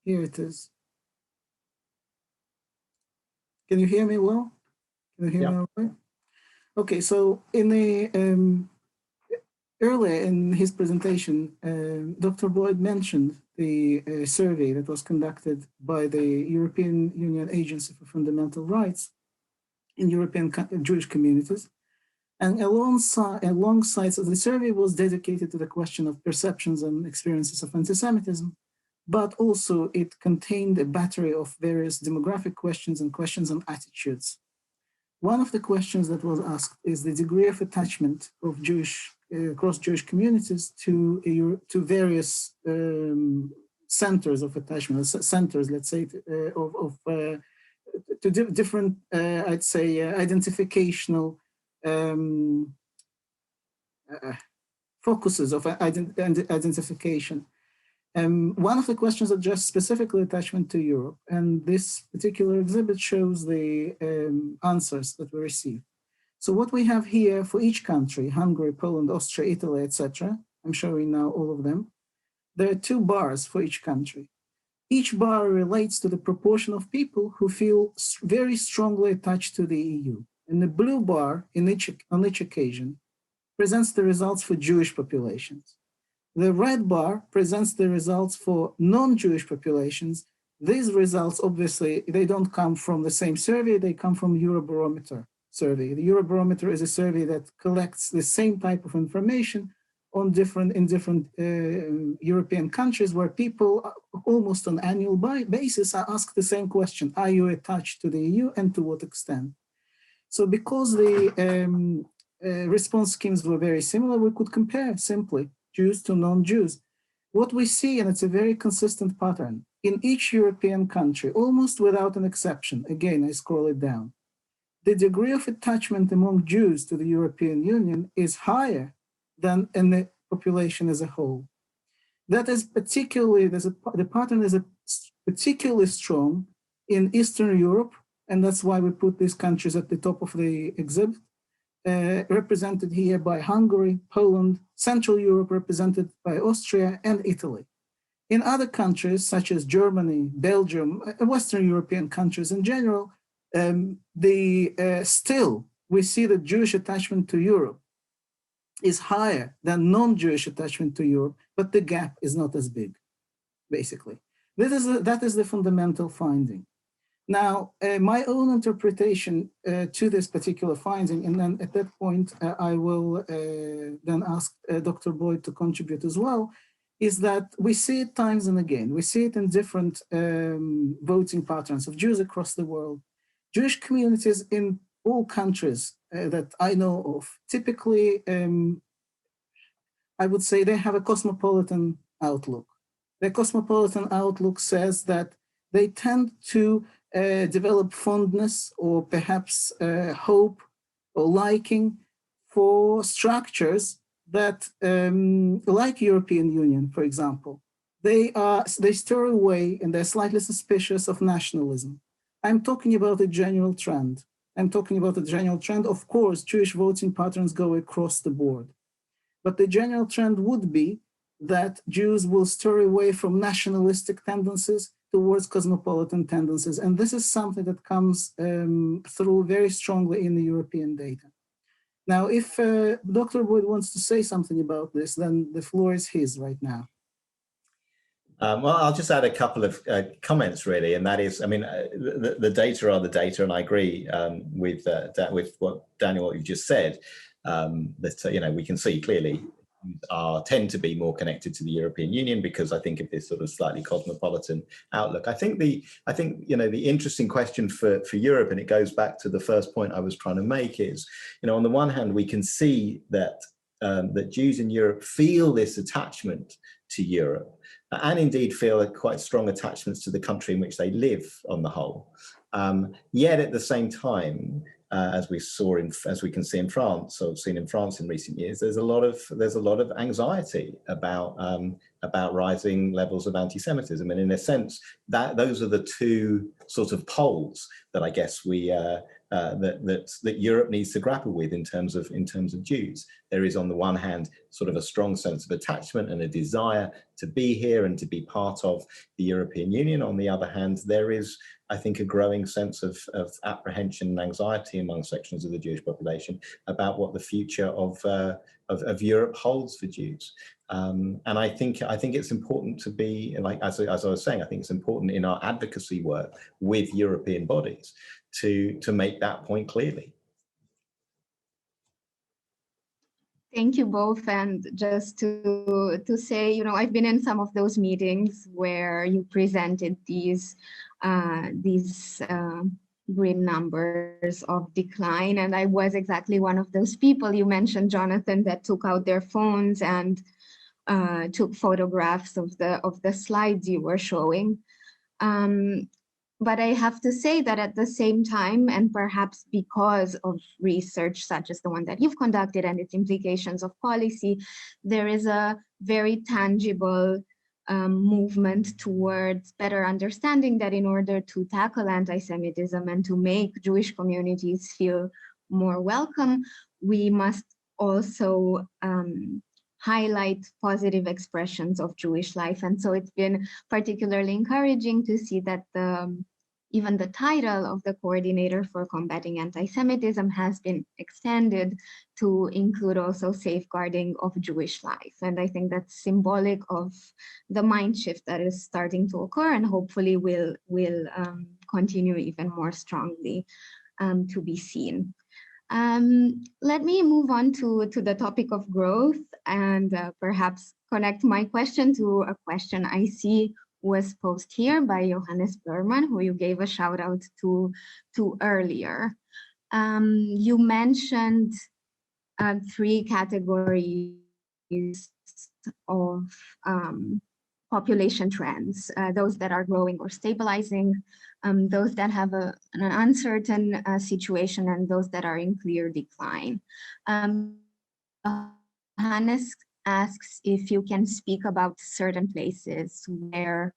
Here it is. Can you hear me well? Can you hear me all right? Okay, so in the earlier in his presentation, Dr. Boyd mentioned the survey that was conducted by the European Union Agency for Fundamental Rights in European Jewish communities. And alongside, so the survey was dedicated to the question of perceptions and experiences of anti-Semitism, but also it contained a battery of various demographic questions and questions on attitudes. One of the questions that was asked is the degree of attachment of Jewish across Jewish communities to various centers of attachment, centers, let's say, to different, I'd say, identificational focuses of identification. One of the questions addressed specifically attachment to Europe, and this particular exhibit shows the answers that we received. So what we have here for each country, Hungary, Poland, Austria, Italy, etc., I'm showing now all of them, there are 2 bars for each country. Each bar relates to the proportion of people who feel very strongly attached to the EU. And the blue bar on each occasion presents the results for Jewish populations. The red bar presents the results for non-Jewish populations. These results, obviously, they don't come from the same survey, they come from Eurobarometer survey. The Eurobarometer is a survey that collects the same type of information in different European countries, where people almost on an annual basis are asked the same question: are you attached to the EU, and to what extent? So because the response schemes were very similar, we could compare simply Jews to non-Jews. What we see, and it's a very consistent pattern, in each European country, almost without an exception, again, I scroll it down, the degree of attachment among Jews to the European Union is higher than in the population as a whole. That is particularly, the pattern is particularly strong in Eastern Europe, and that's why we put these countries at the top of the exhibit, represented here by Hungary, Poland, Central Europe represented by Austria and Italy. In other countries such as Germany, Belgium, Western European countries in general, still we see that Jewish attachment to Europe is higher than non-Jewish attachment to Europe, but the gap is not as big, basically. That is the fundamental finding. Now, my own interpretation to this particular finding, and then at that point, I will then ask Dr. Boyd to contribute as well, is that we see it times and again. We see it in different voting patterns of Jews across the world. Jewish communities in all countries that I know of, typically, I would say they have a cosmopolitan outlook. Their cosmopolitan outlook says that they tend to develop fondness or perhaps hope or liking for structures that, like European Union, for example, they stir away and they're slightly suspicious of nationalism. I'm talking about a general trend. Of course, Jewish voting patterns go across the board. But the general trend would be that Jews will stir away from nationalistic tendencies towards cosmopolitan tendencies. And this is something that comes through very strongly in the European data. Now, if Dr. Boyd wants to say something about this, then the floor is his right now. Well, I'll just add a couple of comments, really, and that is, I mean, the data are the data, and I agree with what Daniel, what you just said, that we can see clearly tend to be more connected to the European Union because I think of this sort of slightly cosmopolitan outlook. I think the interesting question for Europe, and it goes back to the first point I was trying to make, is, on the one hand, we can see that that Jews in Europe feel this attachment to Europe, and indeed feel quite strong attachments to the country in which they live on the whole. Yet at the same time, as we can see in France, or seen in France in recent years, there's a lot of anxiety about rising levels of anti-Semitism, and in a sense, those are the two sort of poles that I guess that Europe needs to grapple with in terms of Jews. There is, on the one hand, sort of a strong sense of attachment and a desire to be here and to be part of the European Union. On the other hand, there is, I think, a growing sense of apprehension and anxiety among sections of the Jewish population about what the future of Europe holds for Jews. And I think it's important to be, like as I was saying, I think it's important in our advocacy work with European bodies to make that point clearly. Thank you both. And just to say, I've been in some of those meetings where you presented these grim numbers of decline. And I was exactly one of those people you mentioned, Jonathan, that took out their phones and took photographs of the slides you were showing. But I have to say that at the same time, and perhaps because of research such as the one that you've conducted and its implications of policy, there is a very tangible movement towards better understanding that in order to tackle anti-Semitism and to make Jewish communities feel more welcome, we must also highlight positive expressions of Jewish life. And so it's been particularly encouraging to see that even the title of the Coordinator for Combating Anti-Semitism has been extended to include also safeguarding of Jewish life. And I think that's symbolic of the mind shift that is starting to occur and hopefully will continue even more strongly to be seen. Let me move on to the topic of growth and perhaps connect my question to a question I see was posed here by Johannes Berman, who you gave a shout out to earlier. You mentioned 3 categories of population trends, those that are growing or stabilizing, those that have an uncertain situation, and those that are in clear decline. Hannes asks if you can speak about certain places where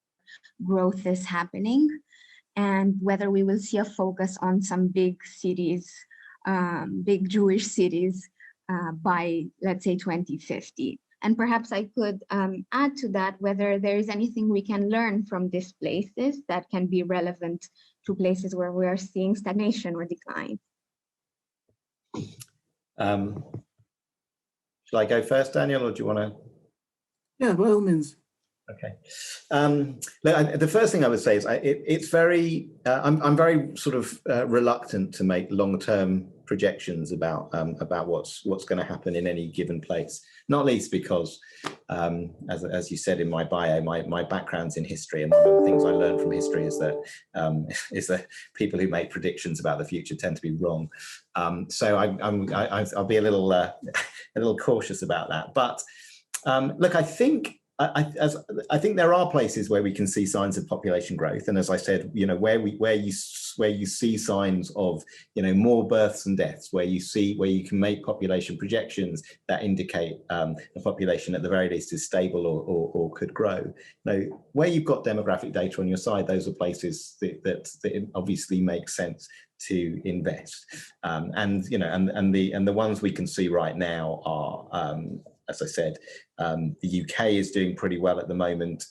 growth is happening and whether we will see a focus on some big cities, big Jewish cities by, let's say, 2050. And perhaps I could add to that whether there is anything we can learn from these places that can be relevant to places where we are seeing stagnation or decline. Shall I go first, Daniel, or do you want to? Yeah, by all means. Okay. The first thing I would say is it's very. I'm very sort of reluctant to make long-term projections about what's going to happen in any given place. Not least because, as you said in my bio, my background's in history, and one of the things I learned from history is that people who make predictions about the future tend to be wrong. So I'll be a little cautious about that. But look, I think there are places where we can see signs of population growth, and as I said, where you see signs of more births and deaths, where you can make population projections that indicate the population at the very least is stable or could grow. Where you've got demographic data on your side, those are places that obviously make sense to invest, and the ones we can see right now are. As I said, the UK is doing pretty well at the moment.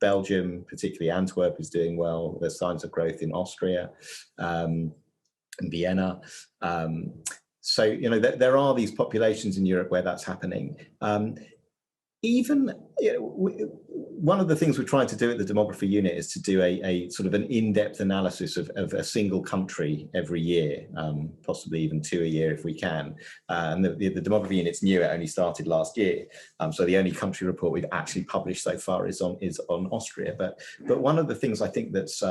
Belgium, particularly Antwerp, is doing well. There's signs of growth in Austria and Vienna. So, there are these populations in Europe where that's happening. One of the things we're trying to do at the demography unit is to do a sort of an in-depth analysis of a single country every year, possibly even 2 a year if we can. And the demography unit's new; it only started last year, so the only country report we've actually published so far is on Austria. But one of the things I think that's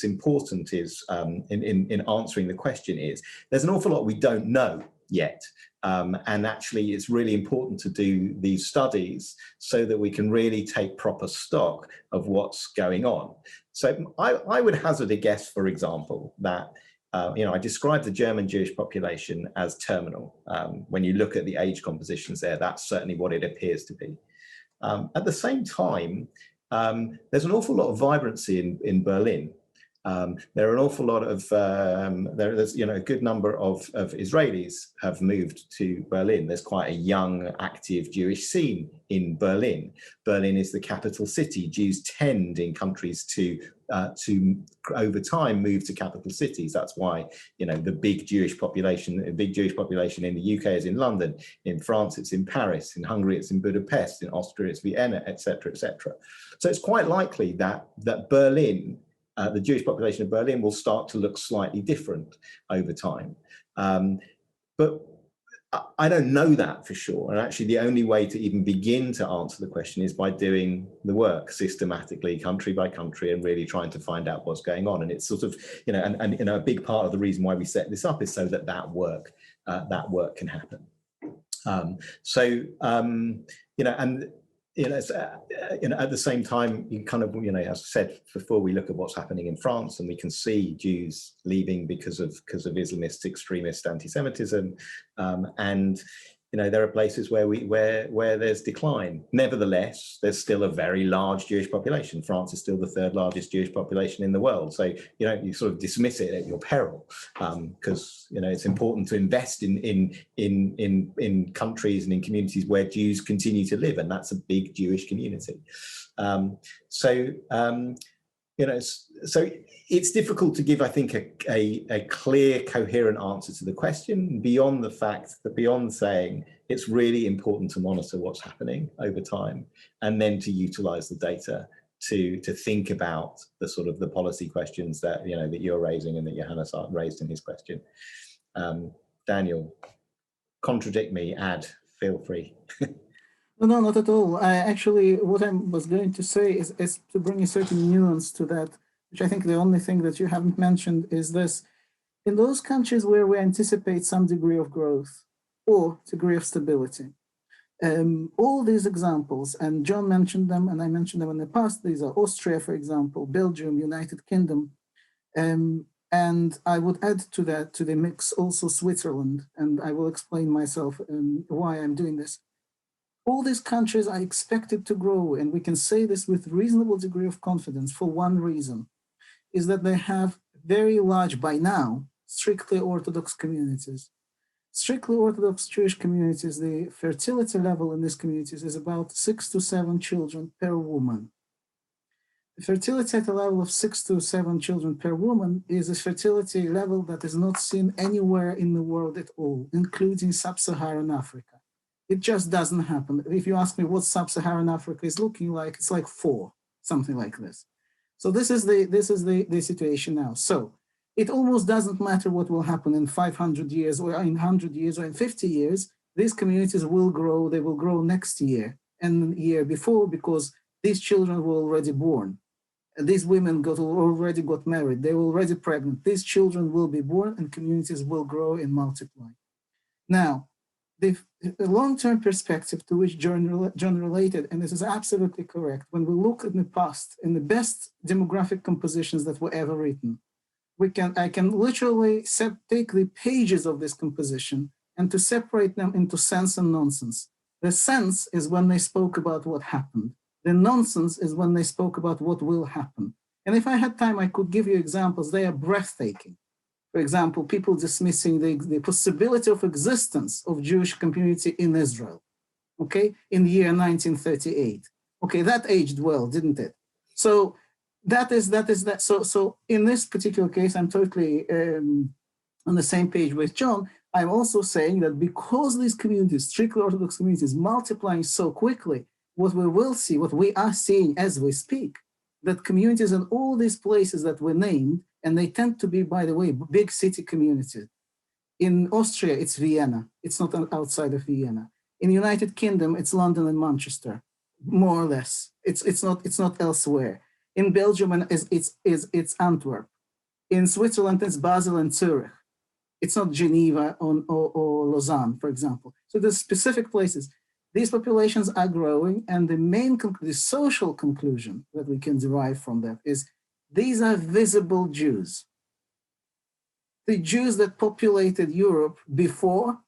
important is in answering the question is there's an awful lot we don't know yet. And actually, it's really important to do these studies so that we can really take proper stock of what's going on. So I would hazard a guess, for example, that I describe the German Jewish population as terminal. When you look at the age compositions there, that's certainly what it appears to be. At the same time, there's an awful lot of vibrancy in Berlin. There are an awful lot of there's a good number of Israelis have moved to Berlin. There's quite a young, active Jewish scene in Berlin. Berlin is the capital city. Jews tend in countries to over time move to capital cities. That's why the big Jewish population in the UK is in London. In France, it's in Paris. In Hungary, it's in Budapest. In Austria, it's Vienna, etc., etc. So it's quite likely that Berlin. The Jewish population of Berlin will start to look slightly different over time. But I don't know that for sure. And actually the only way to even begin to answer the question is by doing the work systematically, country by country, and really trying to find out what's going on. And it's sort of, you know, and you know, a big part of the reason why we set this up is so that that work can happen. You know, and you know, at the same time, you kind of, you know, as I said before, we look at what's happening in France, and we can see Jews leaving because of Islamist, extremist anti-Semitism, and you know, there are places where where there's decline. Nevertheless, there's still a very large Jewish population. France is still the third largest Jewish population in the world. So, you know, you sort of dismiss it at your peril, because, you know, it's important to invest in countries and in communities where Jews continue to live, and that's a big Jewish community. You know, so it's difficult to give, I think, a clear, coherent answer to the question beyond the fact that, beyond saying it's really important to monitor what's happening over time, and then to utilize the data to think about the sort of the policy questions that, you know, that you're raising and that Johannes raised in his question. Daniel, contradict me, add, feel free. No, not at all. Actually, what I was going to say is to bring a certain nuance to that, which I think the only thing that you haven't mentioned is this. In those countries where we anticipate some degree of growth or degree of stability, all these examples, and John mentioned them, and I mentioned them in the past, these are Austria, for example, Belgium, United Kingdom, and I would add to that, to the mix, also Switzerland, and I will explain myself why I'm doing this. All these countries are expected to grow, and we can say this with reasonable degree of confidence for one reason, is that they have very large, by now, strictly Orthodox communities. Strictly Orthodox Jewish communities, the fertility level in these communities is about 6 to 7 children per woman. The fertility at a level of 6 to 7 children per woman is a fertility level that is not seen anywhere in the world at all, including sub-Saharan Africa. It just doesn't happen. If you ask me what sub-Saharan Africa is looking like, it's like 4, something like this. So this is the situation now. So it almost doesn't matter what will happen in 500 years or in 100 years or in 50 years. These communities will grow. They will grow next year and the year before, because these children were already born. And these women already got married. They were already pregnant. These children will be born and communities will grow and multiply. Now, the long-term perspective to which John related, and this is absolutely correct, when we look in the past, in the best demographic compositions that were ever written, I can literally take the pages of this composition and to separate them into sense and nonsense. The sense is when they spoke about what happened. The nonsense is when they spoke about what will happen. And if I had time, I could give you examples. They are breathtaking. For example, people dismissing the possibility of existence of Jewish community in Israel, okay, in the year 1938. Okay, that aged well, didn't it? So that is that. So in this particular case, I'm totally on the same page with John. I'm also saying that because these communities, strictly Orthodox communities, multiplying so quickly, what we will see, what we are seeing as we speak, that communities in all these places that were named, and they tend to be, by the way, big city communities. In Austria, it's Vienna. It's not outside of Vienna. In the United Kingdom, it's London and Manchester, more or less. It's not elsewhere. In Belgium, it's Antwerp. In Switzerland, it's Basel and Zurich. It's not Geneva or Lausanne, for example. So there's specific places. These populations are growing, and the social conclusion that we can derive from that is these are visible Jews. The Jews that populated Europe before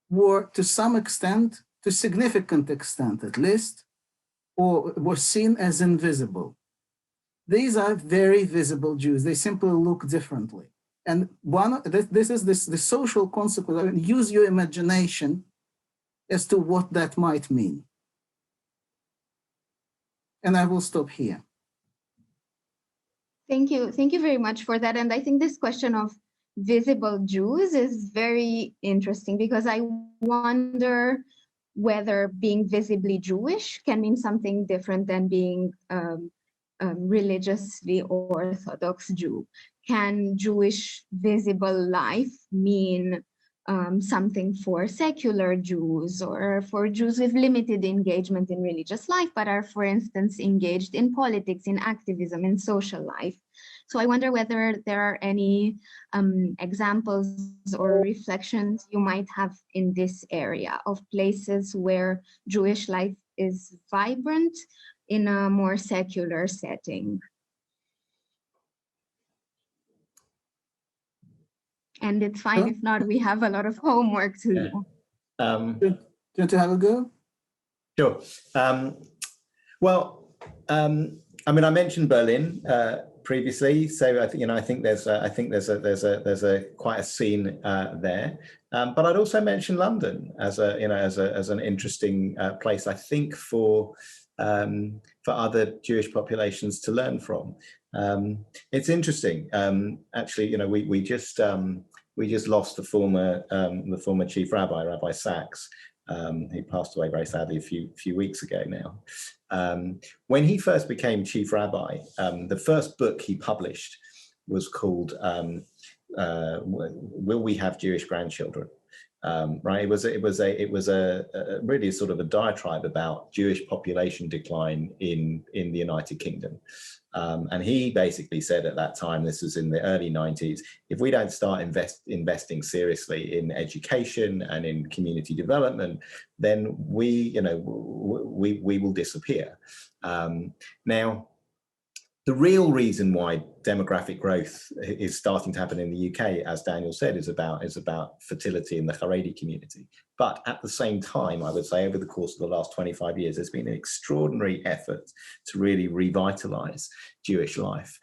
were, to some extent, to significant extent at least, or were seen as invisible. These are very visible Jews. They simply look differently. And this is the social consequence. I mean, use your imagination as to what that might mean. And I will stop here. Thank you very much for that. And I think this question of visible Jews is very interesting, because I wonder whether being visibly Jewish can mean something different than being religiously Orthodox Jew. Can Jewish visible life mean something for secular Jews or for Jews with limited engagement in religious life, but are, for instance, engaged in politics, in activism, in social life. So I wonder whether there are any examples or reflections you might have in this area of places where Jewish life is vibrant in a more secular setting. And it's fine if not, we have a lot of homework to do. Do you want to have a go? Sure. Well, I mean, I mentioned Berlin previously, so I think there's a quite a scene there. But I'd also mention London as an interesting place, I think, for other Jewish populations to learn from. It's interesting, actually. We just lost the former chief rabbi, Rabbi Sachs, who passed away very sadly a few weeks ago now. When he first became chief rabbi, the first book he published was called "Will We Have Jewish Grandchildren?" Right? It was a really sort of a diatribe about Jewish population decline in the United Kingdom. And he basically said at that time, this was in the early 90s, if we don't start investing seriously in education and in community development, then we will disappear. Now, the real reason why demographic growth is starting to happen in the UK, as Daniel said, is about fertility in the Haredi community. But at the same time, I would say over the course of the last 25 years, there's been an extraordinary effort to really revitalize Jewish life.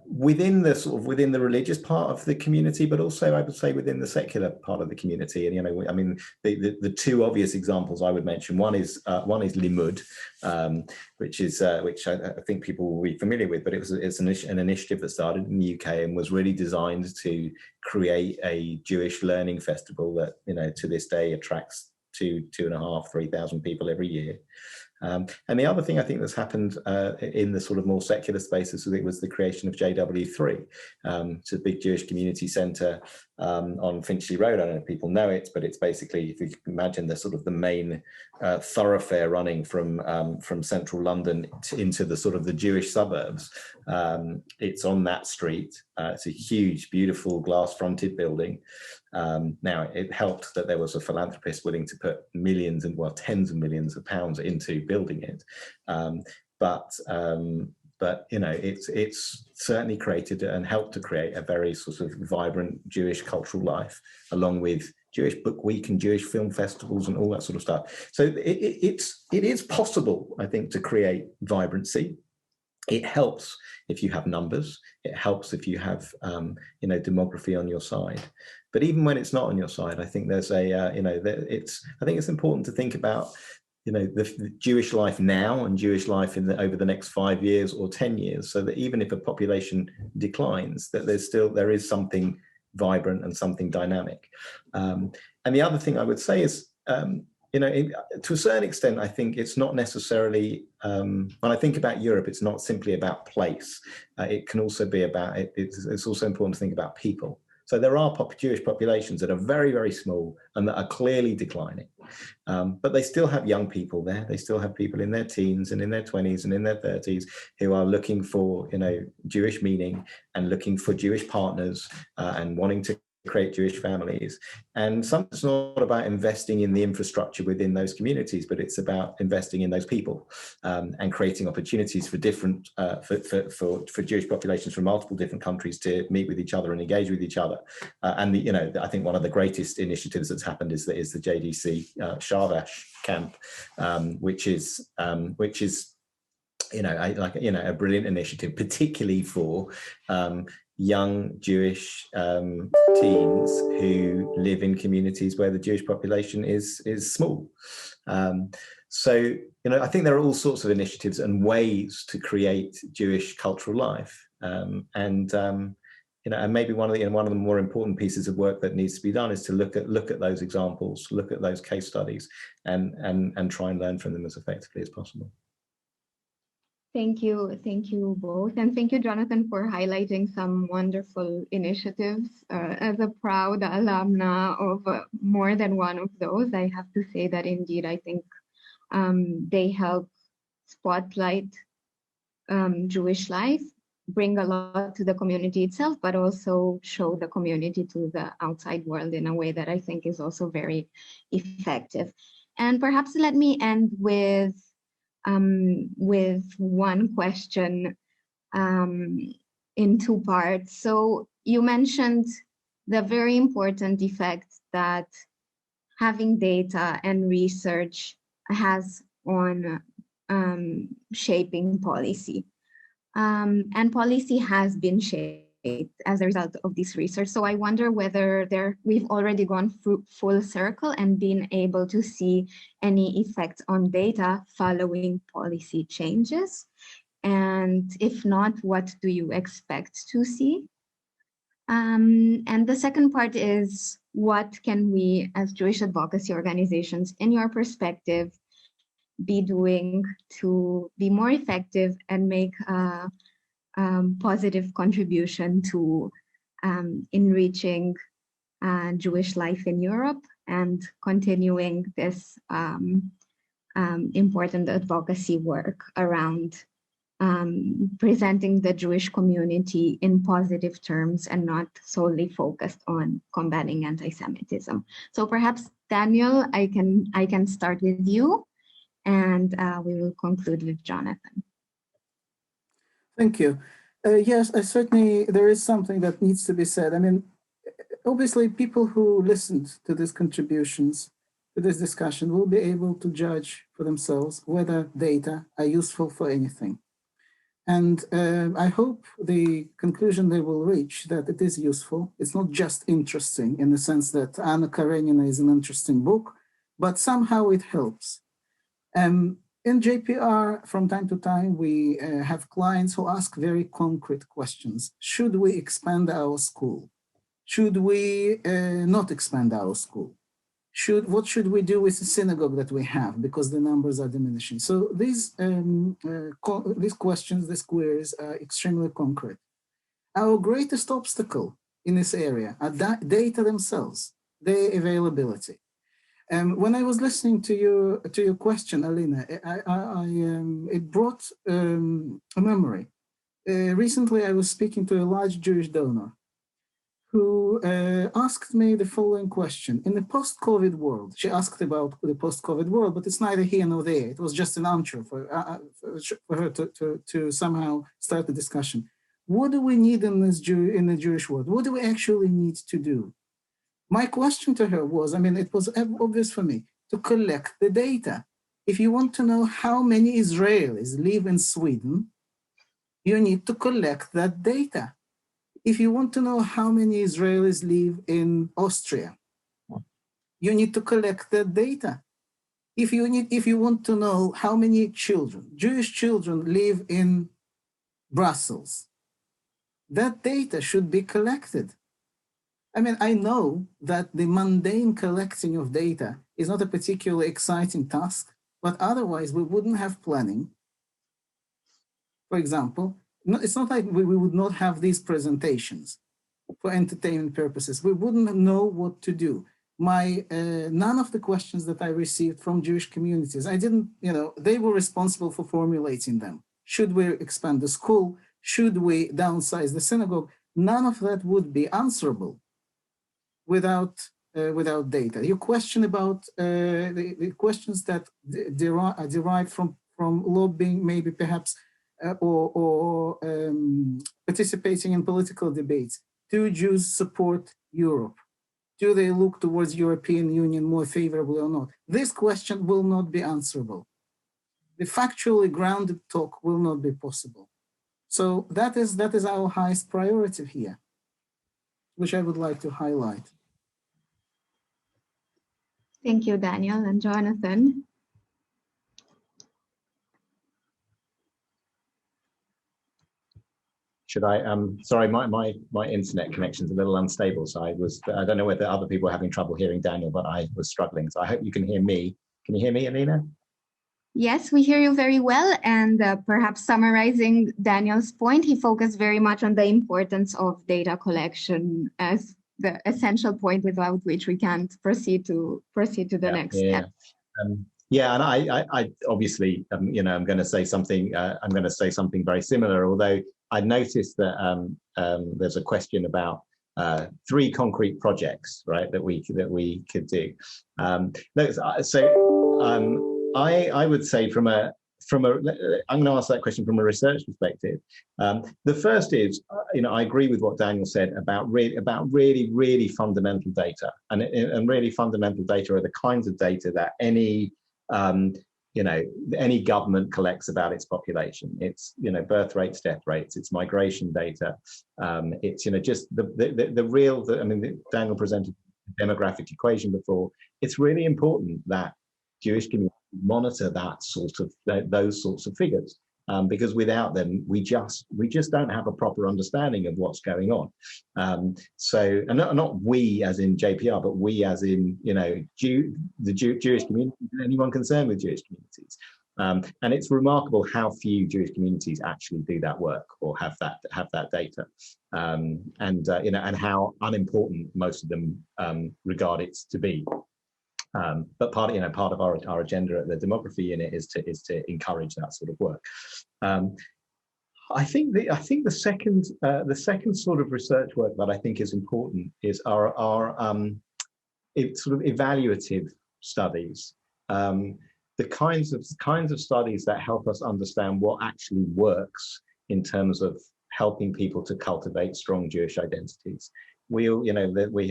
Within the religious part of the community, but also I would say within the secular part of the community. And I mean, the two obvious examples I would mention. One is Limud, which I think people will be familiar with, but it's an initiative that started in the UK and was really designed to create a Jewish learning festival that to this day attracts 2,500, 3,000 people every year. And the other thing I think that's happened in the sort of more secular spaces was the creation of JW3. It's a big Jewish community centre on Finchley Road. I don't know if people know it, but it's basically, if you can imagine, the main thoroughfare running from central London into the sort of the Jewish suburbs. It's on that street. It's a huge, beautiful glass-fronted building. Now, it helped that there was a philanthropist willing to put millions and, well, tens of millions of pounds into building it. But it's certainly created and helped to create a very sort of vibrant Jewish cultural life, along with Jewish Book Week and Jewish film festivals and all that sort of stuff. So it is possible, I think, to create vibrancy. It helps if you have numbers. It helps if you have, demography on your side. But even when it's not on your side, I think there's I think it's important to think about, the Jewish life now and Jewish life over the next 5 years or 10 years, so that even if a population declines, that there is something vibrant and something dynamic. And the other thing I would say is, to a certain extent, I think it's not necessarily, when I think about Europe, it's not simply about place. It can also be about, it's also important to think about people. So there are Jewish populations that are very, very small and that are clearly declining. But they still have young people there. They still have people in their teens and in their 20s and in their 30s who are looking for, Jewish meaning and looking for Jewish partners and wanting to create Jewish families. And sometimes it's not about investing in the infrastructure within those communities, but it's about investing in those people and creating opportunities for different for Jewish populations from multiple different countries to meet with each other and engage with each other. I think one of the greatest initiatives that's happened is the JDC Sharvash camp, which is a brilliant initiative, particularly for young Jewish teens who live in communities where the Jewish population is small. So I think there are all sorts of initiatives and ways to create Jewish cultural life, and maybe one of the more important pieces of work that needs to be done is to look at those examples, look at those case studies, and try and learn from them as effectively as possible. Thank you both. And thank you, Jonathan, for highlighting some wonderful initiatives. As a proud alumna of more than one of those, I have to say that indeed, I think they help spotlight Jewish life, bring a lot to the community itself, but also show the community to the outside world in a way that I think is also very effective. And perhaps let me end with one question in two parts. So you mentioned the very important effect that having data and research has on shaping policy. And policy has been shaped as a result of this research. So I wonder whether we've already gone through full circle and been able to see any effects on data following policy changes. And if not, what do you expect to see? And the second part is, what can we as Jewish advocacy organizations, in your perspective, be doing to be more effective and make a positive contribution to enriching Jewish life in Europe and continuing this important advocacy work around presenting the Jewish community in positive terms and not solely focused on combating anti-Semitism. So perhaps, Daniel, I can start with you, and we will conclude with Jonathan. Thank you. Yes, certainly there is something that needs to be said. I mean, obviously people who listened to these contributions, to this discussion, will be able to judge for themselves whether data are useful for anything. And I hope the conclusion they will reach that it is useful. It's not just interesting in the sense that Anna Karenina is an interesting book, but somehow it helps. In JPR, from time to time, we have clients who ask very concrete questions. Should we expand our school? Should we not expand our school? What should we do with the synagogue that we have, because the numbers are diminishing? So these questions, these queries are extremely concrete. Our greatest obstacle in this area are data themselves, their availability. When I was listening to your question, Alina, it brought a memory. Recently, I was speaking to a large Jewish donor who asked me the following question. In the post-COVID world, she asked about the post-COVID world, but it's neither here nor there. It was just an armchair for her to somehow start the discussion. What do we need in the Jewish world? What do we actually need to do? My question to her was, I mean, it was obvious for me, to collect the data. If you want to know how many Israelis live in Sweden, you need to collect that data. If you want to know how many Israelis live in Austria, you need to collect that data. If you want to know how many children, Jewish children, live in Brussels, that data should be collected. I mean, I know that the mundane collecting of data is not a particularly exciting task, but otherwise we wouldn't have planning. For example, it's not like we would not have these presentations for entertainment purposes. We wouldn't know what to do. None of the questions that I received from Jewish communities, they were responsible for formulating them. Should we expand the school? Should we downsize the synagogue? None of that would be answerable without data. Your question about the questions that are derived from lobbying, maybe perhaps, or participating in political debates. Do Jews support Europe? Do they look towards European Union more favorably or not? This question will not be answerable. The factually grounded talk will not be possible. So that is our highest priority here, which I would like to highlight. Thank you, Daniel and Jonathan. Should I, sorry, my internet connection's a little unstable, so I don't know whether other people are having trouble hearing Daniel, but I was struggling. So I hope you can hear me. Can you hear me, Alina? Yes, we hear you very well. And perhaps summarizing Daniel's point, he focused very much on the importance of data collection as the essential point without which we can't proceed to the next step. Yeah, and I obviously, you know, I'm going to say something. I'm going to say something very similar. Although I noticed that there's a question about 3 concrete projects, right, that we could do. I would say I'm going to ask that question from a research perspective. The first is, you know, I agree with what Daniel said about really fundamental data, and really fundamental data are the kinds of data that any you know, any government collects about its population. It's, you know, birth rates, death rates, it's migration data. It's, you know, just the real, I mean, Daniel presented the demographic equation before. It's really important that Jewish communities monitor that sort of, those sorts of figures. Because without them, we just don't have a proper understanding of what's going on. So, and not we as in JPR, but we as in, you know, the Jewish community, anyone concerned with Jewish communities. And it's remarkable how few Jewish communities actually do that work or have that data, you know, and how unimportant most of them regard it to be. But part of our agenda at the demography unit is to encourage that sort of work. I think the second sort of research work that I think is important is our sort of evaluative studies, the kinds of studies that help us understand what actually works in terms of helping people to cultivate strong Jewish identities. We all, you know, that we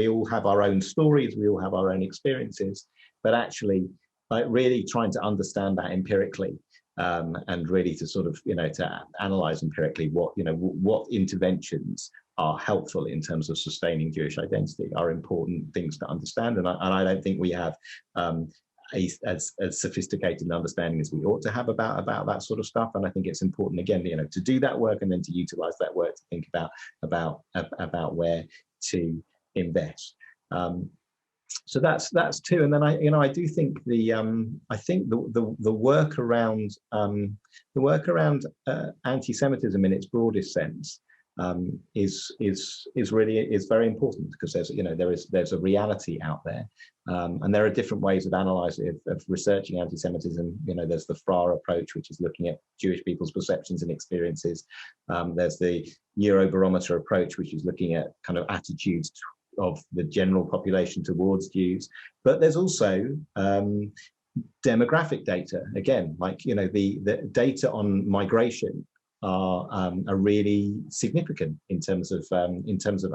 all have our own stories, we all have our own experiences, but actually, like, really trying to understand that empirically, and really to sort of, you know, to analyze empirically what interventions are helpful in terms of sustaining Jewish identity are important things to understand, and I don't think we have as sophisticated an understanding as we ought to have about that sort of stuff. And I think it's important, again, you know, to do that work and then to utilize that work to think about where to invest. So that's 2. And then I do think the work around anti-Semitism in its broadest sense is very important, because there's a reality out there, and there are different ways of analyzing, of researching anti-Semitism. You know, there's the FRA approach, which is looking at Jewish people's perceptions and experiences. There's the Eurobarometer approach, which is looking at kind of attitudes of the general population towards Jews. But there's also demographic data, again, like, you know, the data on migration are really significant in terms of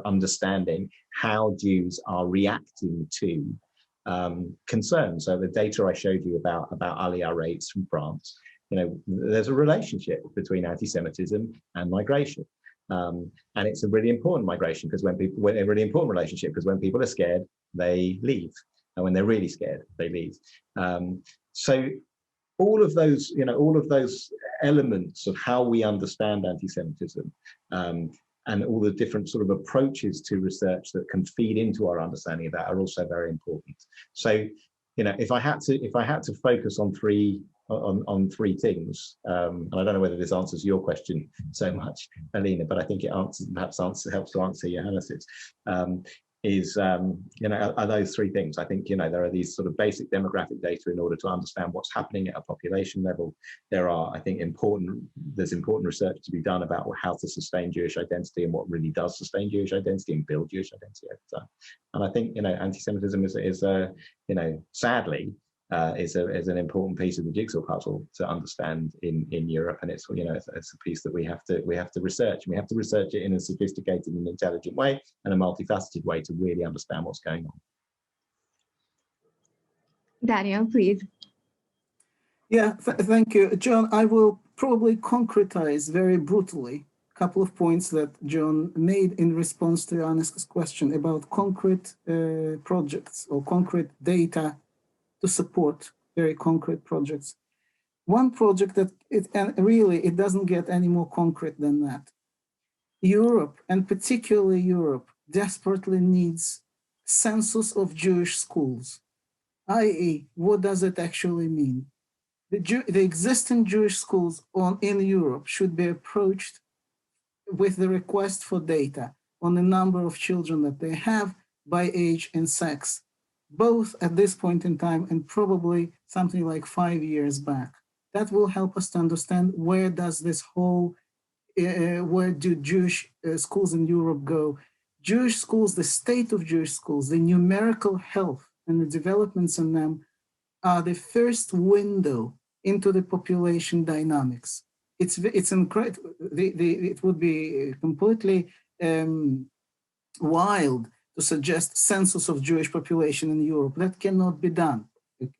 understanding how Jews are reacting to concerns. So the data I showed you about Aliyah rates from France, you know, there's a relationship between anti-Semitism and migration, and it's a really important migration, because a really important relationship, because when people are scared, they leave, and when they're really scared, they leave. So all of those elements of how we understand anti-Semitism, and all the different sort of approaches to research that can feed into our understanding of that are also very important. So, you know, if I had to focus on three things, and I don't know whether this answers your question so much, Alina, but I think it helps to answer Johannes's. Are those 3 things. I think, you know, there are these sort of basic demographic data in order to understand what's happening at a population level. I think there's important research to be done about how to sustain Jewish identity and what really does sustain Jewish identity and build Jewish identity over time. And I think, you know, anti-Semitism is you know, sadly, is an important piece of the jigsaw puzzle to understand in Europe, and it's, you know, it's a piece that we have to research, and we have to research it in a sophisticated and intelligent way and a multifaceted way to really understand what's going on. Daniel, please. Yeah, thank you, John. I will probably concretize very brutally a couple of points that John made in response to Johannes's question about concrete projects or concrete data to support very concrete projects. One project that it doesn't get any more concrete than that. Europe, and particularly Europe, desperately needs census of Jewish schools, i.e., what does it actually mean? the existing Jewish schools in Europe should be approached with the request for data on the number of children that they have by age and sex, both at this point in time and probably something like 5 years back. That will help us to understand where does this whole, where do Jewish schools in Europe go? Jewish schools, the state of Jewish schools, the numerical health and the developments in them are the first window into the population dynamics. It's incredible. It would be completely wild to suggest census of Jewish population in Europe. That cannot be done.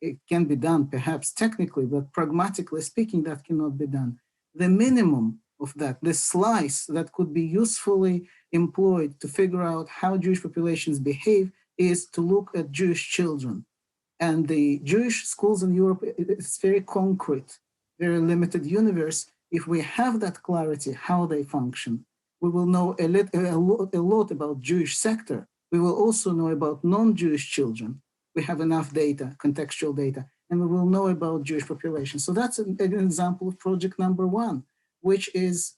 It can be done perhaps technically, but pragmatically speaking, that cannot be done. The minimum of that, the slice that could be usefully employed to figure out how Jewish populations behave is to look at Jewish children. And the Jewish schools in Europe, it's very concrete, very limited universe. If we have that clarity, how they function, we will know a lot about Jewish sector. We will also know about non-Jewish children. We have enough data, contextual data, and we will know about Jewish population. So that's an example of project number one, which is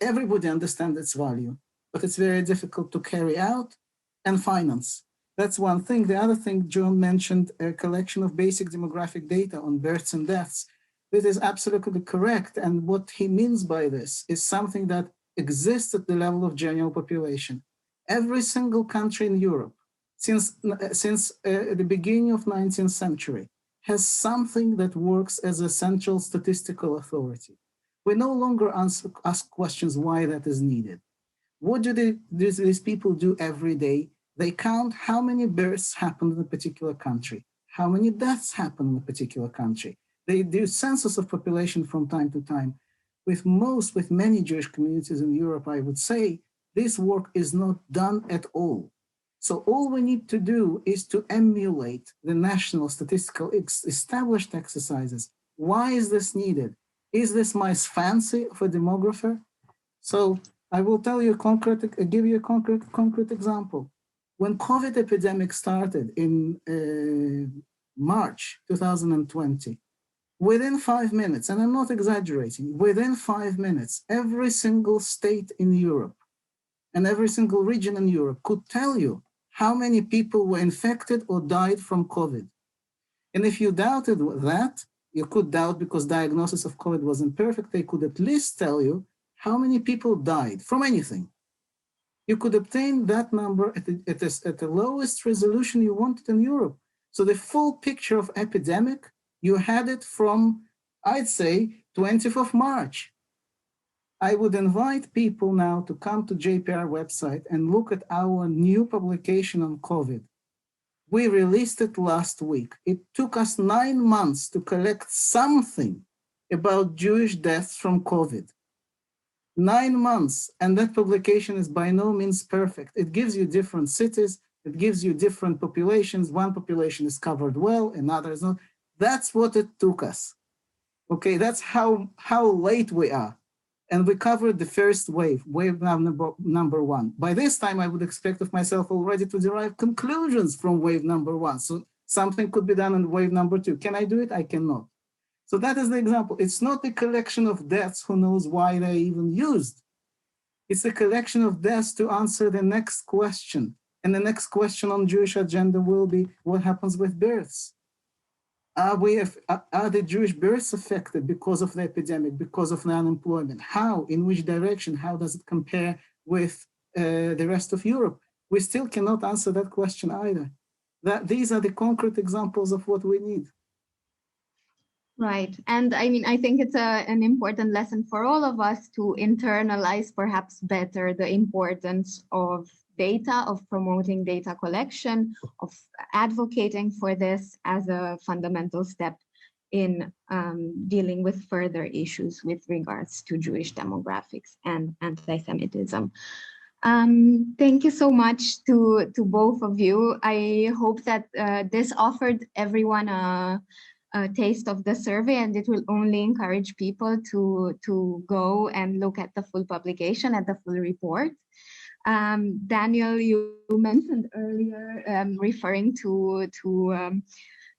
everybody understands its value, but it's very difficult to carry out and finance. That's one thing. The other thing, John mentioned a collection of basic demographic data on births and deaths. This is absolutely correct. And what he means by this is something that exists at the level of general population. Every single country in Europe, since the beginning of 19th century, has something that works as a central statistical authority. We no longer ask questions why that is needed. What do these people do every day? They count how many births happen in a particular country, how many deaths happen in a particular country. They do census of population from time to time. With many Jewish communities in Europe, I would say, this work is not done at all. So all we need to do is to emulate the national statistical established exercises. Why is this needed? Is this my fancy of a demographer? So I will tell you give you a concrete example. When COVID epidemic started in March 2020, within 5 minutes, and I'm not exaggerating, within 5 minutes, every single state in Europe and every single region in Europe could tell you how many people were infected or died from COVID. And if you doubted that, you could doubt because diagnosis of COVID wasn't perfect, they could at least tell you how many people died from anything. You could obtain that number at the lowest resolution you wanted in Europe. So the full picture of epidemic, you had it from, I'd say, 20th of March. I would invite people now to come to JPR website and look at our new publication on COVID. We released it last week. It took us 9 months to collect something about Jewish deaths from COVID. 9 months, and that publication is by no means perfect. It gives you different cities, it gives you different populations. One population is covered well, another is not. That's what it took us. Okay, that's how late we are. And we covered the first wave number one. By this time, I would expect of myself already to derive conclusions from wave number one. So something could be done in wave number two. Can I do it? I cannot. So that is the example. It's not a collection of deaths, who knows why they're even used. It's a collection of deaths to answer the next question. And the next question on Jewish agenda will be, what happens with births? Are the Jewish births affected because of the epidemic, because of the unemployment? How, in which direction? How does it compare with the rest of Europe? We still cannot answer that question either. These are the concrete examples of what we need. Right. And I mean, I think it's an important lesson for all of us to internalize perhaps better the importance of data, of promoting data collection, of advocating for this as a fundamental step in dealing with further issues with regards to Jewish demographics and anti-Semitism. Thank you so much to both of you. I hope that this offered everyone a taste of the survey, and it will only encourage people to go and look at the full publication, at the full report. Daniel, you mentioned earlier, referring to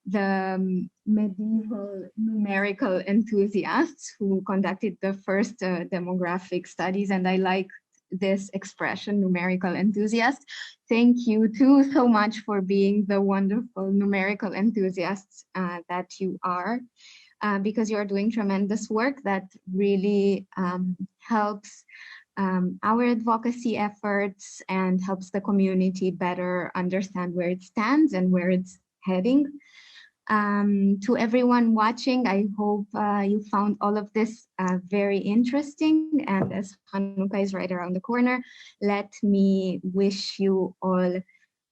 the medieval numerical enthusiasts who conducted the first demographic studies, and I like this expression, numerical enthusiast. Thank you too so much for being the wonderful numerical enthusiasts that you are, because you are doing tremendous work that really helps our advocacy efforts and helps the community better understand where it stands and where it's heading. To everyone watching, I hope you found all of this very interesting. And as Hanukkah is right around the corner, let me wish you all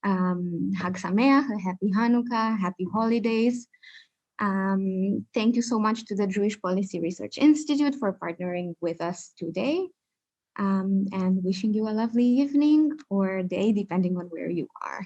Hag Sameach, a happy Hanukkah, happy holidays. Thank you so much to the Jewish Policy Research Institute for partnering with us today, and wishing you a lovely evening or day, depending on where you are.